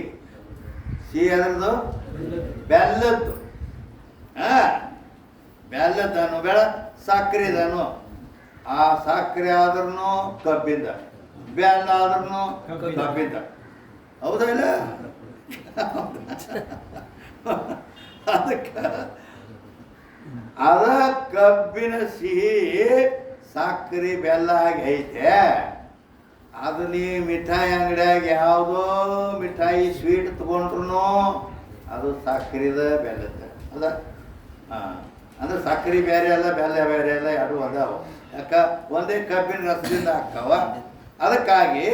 ಅದರದ್ದು ಬೆಲ್ಲದ್ದು, ಬೆಲ್ಲದನು ಬೇಡ ಸಕ್ಕರೆದನು. ಆ ಸಕ್ಕರೆ ಆದ್ರೂ ಕಬ್ಬಿಂದ, ಬೆಲ್ಲ ಆದ್ರೂ ಕಬ್ಬಿಂದ. ಹೌದಾ ಇಲ್ಲ? ಅದಕ್ಕೆ ಅದ ಕಬ್ಬಿನ ಸಿಹಿ ಸಕ್ಕರೆ ಬೆಲ್ಲ ಆಗಿ ಐತೆ. ಅದು ನೀ ಮಿಠಾಯಿ ಅಂಗಡಿಯಾಗ ಯಾವುದೋ ಮಿಠಾಯಿ ಸ್ವೀಟ್ ತಗೊಂಡ್ರು ಅದು ಸಕ್ಕರೆದ ಬೆಲ್ಲದ ಅದ. ಅಂದ್ರೆ ಸಕ್ಕರೆ ಬೇರೆ ಅಲ್ಲ, ಬೆಲ್ಲ ಬೇರೆ ಅಲ್ಲ, ಎರಡು ಅದಾವ. ಯಾಕ ಒಂದೇ ಕಬ್ಬಿನ ರಸದಿಂದ ಹಾಕವ. ಅದಕ್ಕಾಗಿ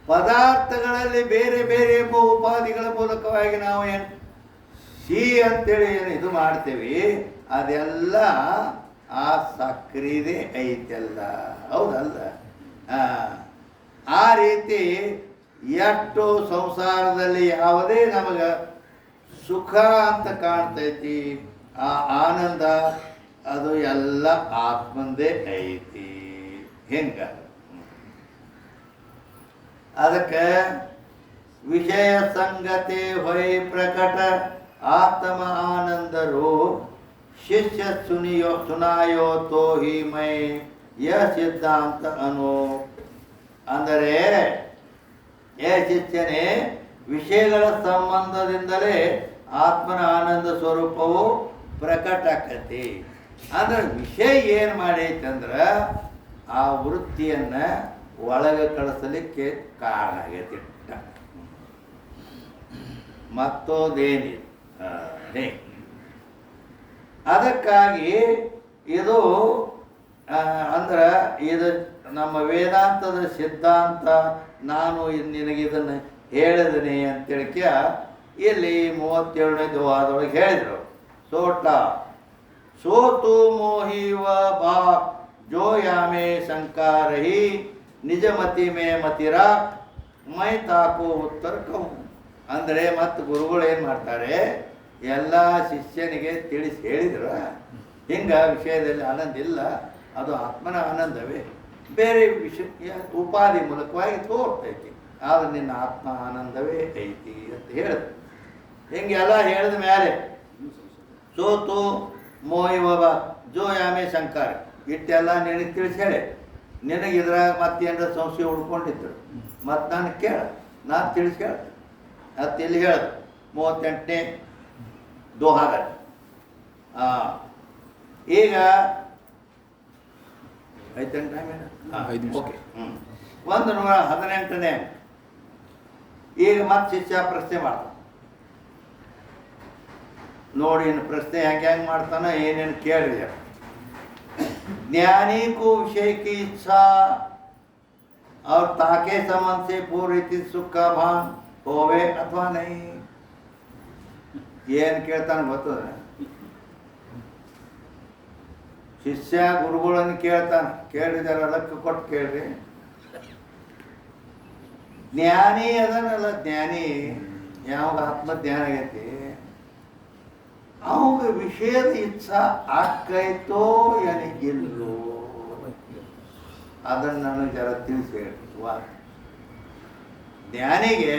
ಪದಾರ್ಥಗಳಲ್ಲಿ ಬೇರೆ ಬೇರೆ ಉಪಾಧಿಗಳ ಮೂಲಕವಾಗಿ ನಾವು ಏನು ಸಿಹಿ ಅಂತೇಳಿ ಏನು ಇದು ಮಾಡ್ತೇವೆ, ಅದೆಲ್ಲ ಆ ಸಕ್ರಿದೆ ಐತೆಲ್ಲ, ಹೌದಲ್ಲ? ಆ ರೀತಿ ಎಷ್ಟು ಸಂಸಾರದಲ್ಲಿ ಯಾವುದೇ ನಮಗೆ ಸುಖ ಅಂತ ಕಾಣ್ತೈತಿ, ಆ ಆನಂದ ಅದು ಎಲ್ಲ ಆತ್ಮಂದೇ ಐತಿ. ಹೆಂಗ? ಅದಕ್ಕೆ ವಿಷಯ ಸಂಗತಿ ಹೊಯ್ ಪ್ರಕಟ ಆತ್ಮ ಆನಂದರು ಶಿಷ್ಯ ಸುನಾಯೋ ತೋ ಹಿ ಮೈ ಯ ಸಿದ್ಧಾಂತ ಅನು. ಅಂದರೆ ಶಿಷ್ಯನೇ, ವಿಷಯಗಳ ಸಂಬಂಧದಿಂದಲೇ ಆತ್ಮನ ಆನಂದ ಸ್ವರೂಪವು ಪ್ರಕಟ ಆಕತಿ. ಅಂದ್ರೆ ವಿಷಯ ಏನು ಮಾಡೈತಂದ್ರೆ ಆ ವೃತ್ತಿಯನ್ನು ಒಳಗೆ ಕಳಿಸಲಿಕ್ಕೆ ಕಾರಣ ಆಗೈತಿ. ಮತ್ತೋದೇನಿದೆ ಅದಕ್ಕಾಗಿ ಇದು ಅಂದ್ರೆ ಇದು ನಮ್ಮ ವೇದಾಂತದ ಸಿದ್ಧಾಂತ. ನಾನು ನಿನಗಿದನ್ನು ಹೇಳಿದನೆ ಅಂತೇಳಿಕೆ ಇಲ್ಲಿ 37ನೇ ದ್ವಾದೊಳಗೆ ಹೇಳಿದರು. ಸೋಟ ಸೋತು ಮೋಹಿವ ಬಾ ಜೋ ಯಾಮೆ ಶಂಕಾರಹಿ ನಿಜಮತಿ ಮೇ ಮತಿರಾ ಮೈ ತಾಕೋ ಉತ್ತರ ಕವು. ಅಂದರೆ ಮತ್ತು ಗುರುಗಳು ಏನು ಮಾಡ್ತಾರೆ, ಎಲ್ಲ ಶಿಷ್ಯನಿಗೆ ತಿಳಿಸಿ ಹೇಳಿದ್ರು, ಹಿಂಗೆ ವಿಷಯದಲ್ಲಿ ಆನಂದ ಇಲ್ಲ, ಅದು ಆತ್ಮನ ಆನಂದವೇ, ಬೇರೆ ವಿಷಯ ಉಪಾಧಿ ಮೂಲಕವಾಗಿ ತೋರ್ತೈತಿ, ಆದ್ರೆ ನಿನ್ನ ಆತ್ಮ ಆನಂದವೇ ಐತಿ ಅಂತ ಹೇಳಿದ್ರು. ಹಿಂಗೆಲ್ಲ ಹೇಳಿದ ಮೇಲೆ ಸೋತು ಮೋಹಿವ ಜೋ ಯಾಮೆ ಶಂಕಾರ ಇಟ್ಟೆಲ್ಲ ನಿನಗೆ ತಿಳಿಸಿ ಹೇಳಿ, ನಿನಗೆ ಇದ್ರಾಗ ಮತ್ತೇನಾರ ಸಂಶಯ ಉಳ್ಕೊಂಡಿದ್ರು ಮತ್ತು ನಾನು ಕೇಳ, ನಾನು ತಿಳಿಸಿ ಹೇಳ್ದೆ. ಅದು ಇಲ್ಲಿ ಹೇಳೋದು 38ನೇ ದೋಹಾದಲ್ಲಿ. ಈಗ ಐತೇನು ಟೈಮ್ ಏನು? ಓಕೆ. 118ನೇ. ಈಗ ಮತ್ತೆ ಶಿಷ್ಯ ಪ್ರಶ್ನೆ ಮಾಡ್ತಾನೆ. ನೋಡಿ ಇನ್ನು ಪ್ರಶ್ನೆ ಹೆಂಗೆ ಮಾಡ್ತಾನೆ, ಏನೇನು ಕೇಳಿದೆ. ज्ञानी को विषय की इच्छा और ताके संबंध से पूर्व सुख का भान होवे अथवा नहीं. ಏನು ಕೇಳ್ತಾನೆ ಗೊತ್ತದ? ಶಿಷ್ಯ ಗುರುಗಳನ್ನು ಕೇಳ್ತಾನೆ. ಕೇಳಿದಾರೆ ಲೆಕ್ಕ ಕೊಟ್ಟು ಕೇಳ್ರಿ. ಜ್ಞಾನಿ ಅದನ್ನಲ್ಲ, ಜ್ಞಾನಿ ಯಾವಾಗ ಆತ್ಮಜ್ಞಾನ ಆಗೈತಿ ಅವಾಗ ವಿಷಯದ ಇಚ್ಛಾ ಆಕೈತೋ ಏನಿಲ್ಲೋ ಅದನ್ನು ನನಗೆ ಜರ ತಿಳಿಸಿ ಹೇಳ್ತೀವ. ಜ್ಞಾನಿಗೆ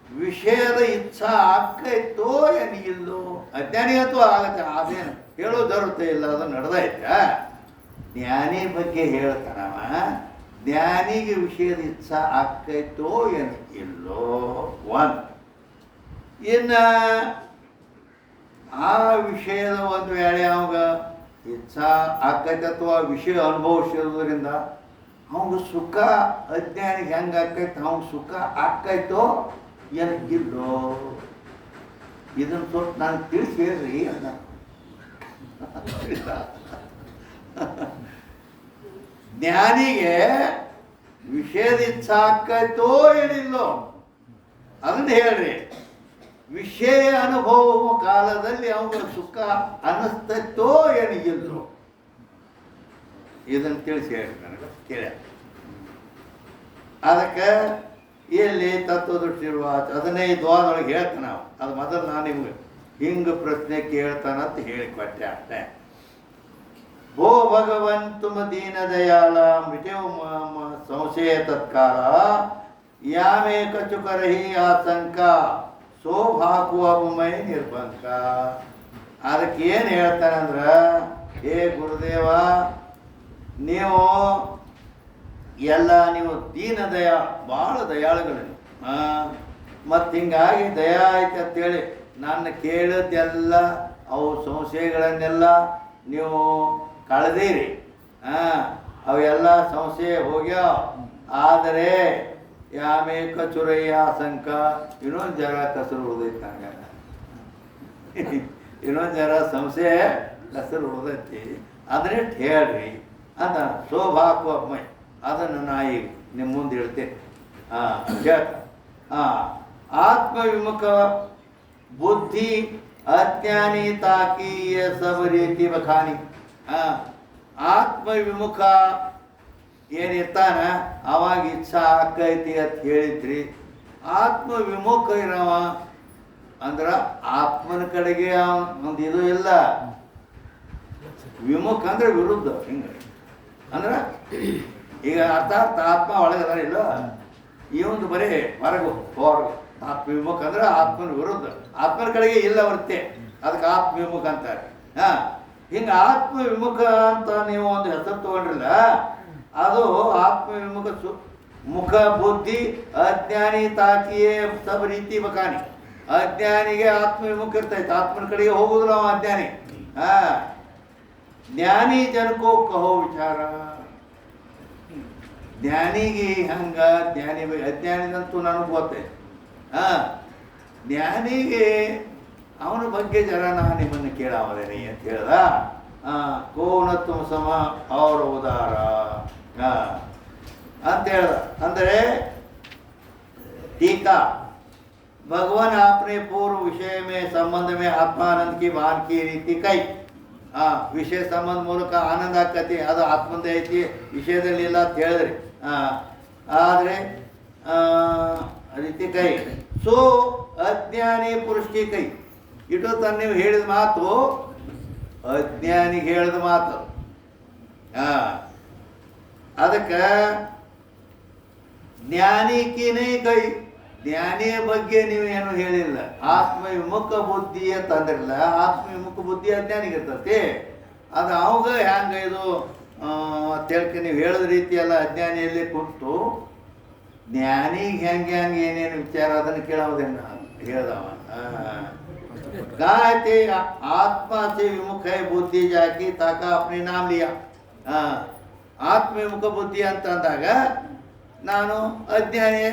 ವಿಷಯದ ಇಚ್ಛಾ ಆಕೈತೋ ಏನಿಲ್ಲೋ, ಅಜ್ಞಾನಿಗಂತೂ ಆಗತ್ತೆ, ಅದೇನು ಹೇಳೋ ಜರುರತೆ ಇಲ್ಲ, ಅದು ನಡೆದೈತ. ಜ್ಞಾನಿ ಬಗ್ಗೆ ಹೇಳ್ತಾನವ, ಜ್ಞಾನಿಗೆ ವಿಷಯದ ಇಚ್ಛಾ ಆಕೈತೋ ಏನಿಲ್ಲೋ ಒಂದು. ಇನ್ನು ಆ ವಿಷಯದ ಒಂದು ವೇಳೆ ಅವಾಗ ಇಚ್ಛಾ ಆಕೈತೆ ಅಥವಾ ವಿಷಯ ಅನುಭವಿಸೋದ್ರಿಂದ ಅವಾಗ ಸುಖ ಅಜ್ಞಾನಿಗೆ ಹೆಂಗೆ ಆಕೈತೆ, ಅವಾಗ ಸುಖ ಆಕೈತೋ ಏನಿಲ್ಲೋ ಇದನ್ನು ಸ್ವಲ್ಪ ನಾನು ತಿಳಿಸಿ ಹೇಳ್ರಿ ಅಂತ. ಜ್ಞಾನಿಗೆ ವಿಷಯದ ಇಚ್ಛಾ ಆಕೈತೋ ಏನಿಲ್ಲೋ ಅದನ್ನು ಹೇಳ್ರಿ. ವಿಷಯ ಅನುಭವ ಕಾಲದಲ್ಲಿ ಅವಾಗ ಸುಖ ಅನ್ನಿಸ್ತೈತೋ ಏನಿಲ್ಲೋ ಇದನ್ನು ತಿಳಿಸಿ ಹೇಳಿ ನನಗೆ ಕೇಳ. ಅದಕ್ಕೆ ಇಲ್ಲಿ ತತ್ವದೃಷ್ಟಿ ಇರುವ 15 ದ್ವಾರದೊಳಗೆ ಹೇಳ್ತಾನೆ ನಾವು. ಅದು ಮೊದಲು ನಾನು ನಿಮ್ಗೆ ಹಿಂಗೆ ಪ್ರಶ್ನೆ ಕೇಳ್ತಾನಂತ ಹೇಳಿಕೊಟ್ಟೆ ಅಷ್ಟೇ. ಭೋ ಭಗವನ್ ತುಮ ದೀನ ದಯಾಳ ಮಿಟೇವ್ ಸಂಶಯ ತತ್ಕಾಲ ಯಾಮೇ ಕಚು ಕರಹಿ ಆತಂಕ ಸೋಭಾಕುವ ಮೈ ನಿರ್ಬಂಧ. ಅದಕ್ಕೆ ಏನು ಹೇಳ್ತಾನಂದ್ರೆ, ಹೇ ಗುರುದೇವ, ನೀವು ಎಲ್ಲ ನೀವು ದೀನ ದಯಾ ಭಾಳ ದಯಾಳುಗಳು, ಮತ್ತು ಹಿಂಗಾಗಿ ದಯಾ ಐತೆ ಅಂತೇಳಿ ನನ್ನ ಕೇಳಿದ್ದೆಲ್ಲ ಅವು ಸಂಶಯಗಳನ್ನೆಲ್ಲ ನೀವು ಕಳೆದಿರಿ. ಅವೆಲ್ಲ ಸಂಶಯ ಹೋಗ್ಯಾವ. ಆದರೆ ಯಾಮೇ ಕಚುರಯ್ಯ ಆಸಂಕ ಇನ್ನೊಂದು ಜಗ ಕಸರು ಉಳಿದೈತೆ ನನಗೆ. ಇನ್ನೊಂದು ಜರ ಸಂಶಯ ಹೆಸರು ಉಳ್ದೈತಿ ಅದನ್ನೇ ಹೇಳ್ರಿ ಅಂತ ಶೋಭಾಕು ಅಮ್ಮೈ ಅದನ್ನು ನಾ ಈಗ ನಿಮ್ಮ ಮುಂದೆ ಹೇಳ್ತೇನೆ. ಕೇಳ್ತ ಆತ್ಮವಿಮುಖ ಬುದ್ಧಿ ಅಜ್ಞಾನಿ ತಾಕೀಯ ಸಬ ರೀತಿ ಬಖಾನಿ. ಆತ್ಮವಿಮುಖ ಏನಿರ್ತಾನ ಅವಾಗ ಇಚ್ಛಾ ಆಕೈತಿ ಅಂತ ಹೇಳಿದ್ರಿ. ಆತ್ಮವಿಮುಖ ಇರವ ಅಂದ್ರೆ ಆತ್ಮನ ಕಡೆಗೆ ಒಂದು ಇದು ಇಲ್ಲ. ವಿಮುಖ ಅಂದ್ರೆ ವಿರುದ್ಧ. ಹಿಂಗೆ ಅಂದ್ರೆ ಈಗ ಅರ್ಥಾತ್ ಆತ್ಮ ಒಳಗದ ಇಲ್ಲ, ಈ ಒಂದು ಬರೀ ಹೊರಗು ಹೊರಗು. ಆತ್ಮವಿಮುಖ ಅಂದ್ರೆ ಆತ್ಮನ ವಿರುದ್ಧ, ಆತ್ಮನ ಕಡೆಗೆ ಇಲ್ಲ ಬರುತ್ತೆ, ಅದಕ್ಕೆ ಆತ್ಮವಿಮುಖ ಅಂತಾರೆ. ಹಿಂಗೆ ಆತ್ಮವಿಮುಖ ಅಂತ ನೀವು ಒಂದು ಹೆಸರು ತಗೊಂಡ್ರಲ್ಲ, ಅದು ಆತ್ಮವಿಮುಖ ಮುಖ ಬುದ್ಧಿ ಅಜ್ಞಾನಿ ತಾಕಿಯೇ ಸಬ ರೀತಿ ಬಕಾನಿ. ಅಜ್ಞಾನಿಗೆ ಆತ್ಮವಿಮುಖ ಇರ್ತೈತೆ, ಆತ್ಮನ ಕಡೆಗೆ ಹೋಗುದಿಲ್ಲ ಅವ ಅಜ್ಞಾನಿ. ಜ್ಞಾನಿ ಜನಕೋ ಕಹೋ ವಿಚಾರ. ಜ್ಞಾನಿಗೆ ಹಂಗ ಜ್ಞಾನಿ ಅಜ್ಞಾನಿದಂತೂ ನನಗೆ ಗೊತ್ತೈತೆ. ಜ್ಞಾನಿಗೆ ಅವನ ಬಗ್ಗೆ ಜರ ನಾನು ನಿಮ್ಮನ್ನು ಕೇಳಾವದೇನೆ ಅಂತ ಹೇಳ್ದ. ಕೋನತ್ವ ಸಮ ಅವರ ಉದಾರ ಅಂತ ಹೇಳ್ದ. ಅಂದರೆ टीका भगवान आपने पूर्व विषय में संबंध में आत्मानंद की बात की रीति कई. ವಿಷಯ ಸಂಬಂಧ ಮೂಲಕ ಆನಂದ ಆಕತಿ, ಅದು ಆತ್ಮಂದ ಐತಿ, ವಿಷಯದಲ್ಲಿ ಇಲ್ಲ ಅಂತ ಹೇಳಿದ್ರಿ. ಆದರೆ ರೀತಿ ಕೈ ಸೊ ಅಜ್ಞಾನಿ ಪುರುಷಿ ಕೈ ಇಟ್ಟು ತನ್ನ ನೀವು ಹೇಳಿದ ಮಾತು ಅಜ್ಞಾನಿಗೆ ಹೇಳಿದ ಮಾತು. ಅದಕ್ಕೆ ಜ್ಞಾನಿಕಿನೇ ಕೈ, ಜ್ಞಾನಿಯ ಬಗ್ಗೆ ನೀವೇನು ಹೇಳಿಲ್ಲ. ಆತ್ಮವಿಮುಖ ಬುದ್ಧಿ ಅಂತಂದ್ರಲ್ಲ, ಆತ್ಮವಿಮುಖ ಬುದ್ಧಿ ಅಜ್ಞಾನಿಗೆ ಇರ್ತತಿ. ಅದು ಅವಾಗ ಹ್ಯಾಂಗ ಇದು ಅಂತೇಳ್ಕೆ ನೀವು ಹೇಳಿದ ರೀತಿ ಎಲ್ಲ ಅಜ್ಞಾನಿಯಲ್ಲಿ ಕೊಟ್ಟು ಜ್ಞಾನಿಗೆ ಹೆಂಗೆ ಹೆಂಗೆ ಏನೇನು ವಿಚಾರ ಅದನ್ನು ಕೇಳೋದೇನು ಹೇಳ್ದವ. ಗಾಯತೆ ಆತ್ಮ से विमुख है बुद्धि जाकी ताका अपने नाम लिया. ಆತ್ಮವಿಮುಖ ಬುದ್ಧಿ ಅಂತ ಅಂದಾಗ ನಾನು ಅಜ್ಞಾನಿ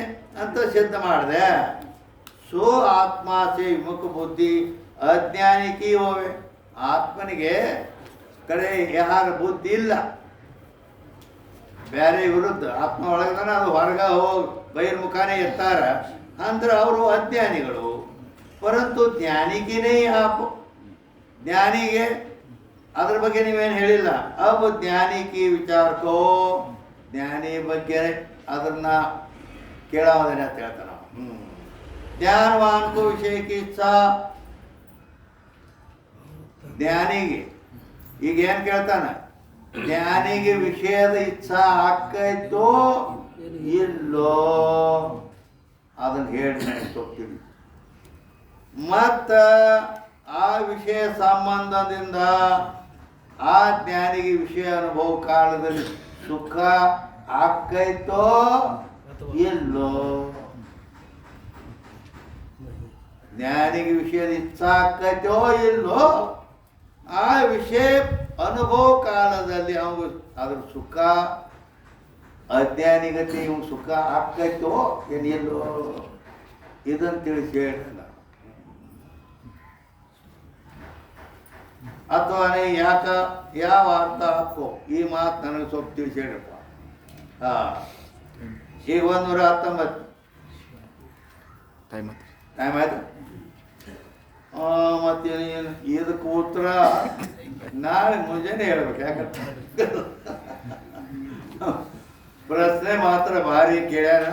ಅಂತ ಸಿದ್ಧ ಮಾಡಿದೆ. ಸೋ ಆತ್ಮ से ವಿಮುಖ ಬುದ್ಧಿ ಅಜ್ಞಾನಿಕಿ ಹೋವೆ. ಆತ್ಮನಿಗೆ ಕಡೆ ಯಾರ ಬುದ್ಧಿ ಇಲ್ಲ, ಬೇರೆ ವಿರುದ್ಧ ಆತ್ಮ ಒಳಗದಾನ, ಅದು ಹೊರಗ ಹೋಗಿ ಬಹಿರ್ಮುಖಾನೇ ಇರ್ತಾರ ಅಂದ್ರೆ ಅವರು ಅಜ್ಞಾನಿಗಳು. ಪರಂತು ಜ್ಞಾನಿಗಿನೇ ಜ್ಞಾನಿಗೆ ಅದ್ರ ಬಗ್ಗೆ ನೀವೇನು ಹೇಳಿಲ್ಲ. ಅಬ್ ಜ್ಞಾನಿಕಿ ವಿಚಾರಕೋ, ಜ್ಞಾನಿ ಬಗ್ಗೆ ಅದನ್ನ ಕೇಳೋದೇನೆ ಅಂತ ಹೇಳ್ತಾನ. ಜ್ಞಾನವಾನ್ಕೋ ವಿಷಯಕ್ಕೆ ಇಚ್ಛಾ. ಜ್ಞಾನಿಗೆ ಈಗ ಏನು ಕೇಳ್ತಾನ, ಜ್ಞಾನಿಗೆ ವಿಷಯದ ಇಚ್ಛಾ ಆಕೈತೋ ಇಲ್ಲೋ ಅದನ್ನು ಹೇಳಿ ನೆನೆಸ್ಕೊಳ್ತೀವಿ. ಮತ್ತು ಆ ವಿಷಯ ಸಂಬಂಧದಿಂದ ಆ ಜ್ಞಾನಿಗೆ ವಿಷಯ ಅನುಭವ ಕಾಲದಲ್ಲಿ ಸುಖ ಆಕೈತೋ ಇಲ್ಲೋ. ಜ್ಞಾನಿಗೆ ವಿಷಯದ ಇಚ್ಛಾ ಆಕೈತೋ ಇಲ್ಲೋ, ಆ ವಿಷಯ ಅನುಭವ ಕಾಲದಲ್ಲಿ ಅವ ಅದ್ರ ಸುಖ ಅಜ್ಞಾನಿಗತಿ ಇವ್ ಸುಖ ಆಕೈತೋ ಏನಿಲ್ಲೋ ಇದನ್ನು ತಿಳಿಸಿ ಹೇಳಿಲ್ಲ. ಅಥವಾ ಯಾಕ ಯಾವ ಅರ್ಥ ಹಾಕೋ ಈ ಮಾತು ನನಗೆ ಸ್ವಲ್ಪ ತಿಳಿಸಿ ಹೇಳಪ್ಪ. ಈಗ 119 ಟೈಮ್ ಆಯ್ತು. ಮತ್ತೇನು ಇದಕ್ಕೆ ಉತ್ತರ ನಾಳೆ ಮುಂಜಾನೆ ಹೇಳ್ಬೇಕು. ಯಾಕಂತ ಪ್ರಶ್ನೆ ಮಾತ್ರ ಭಾರಿ ಕೇಳ್ಯಾರ.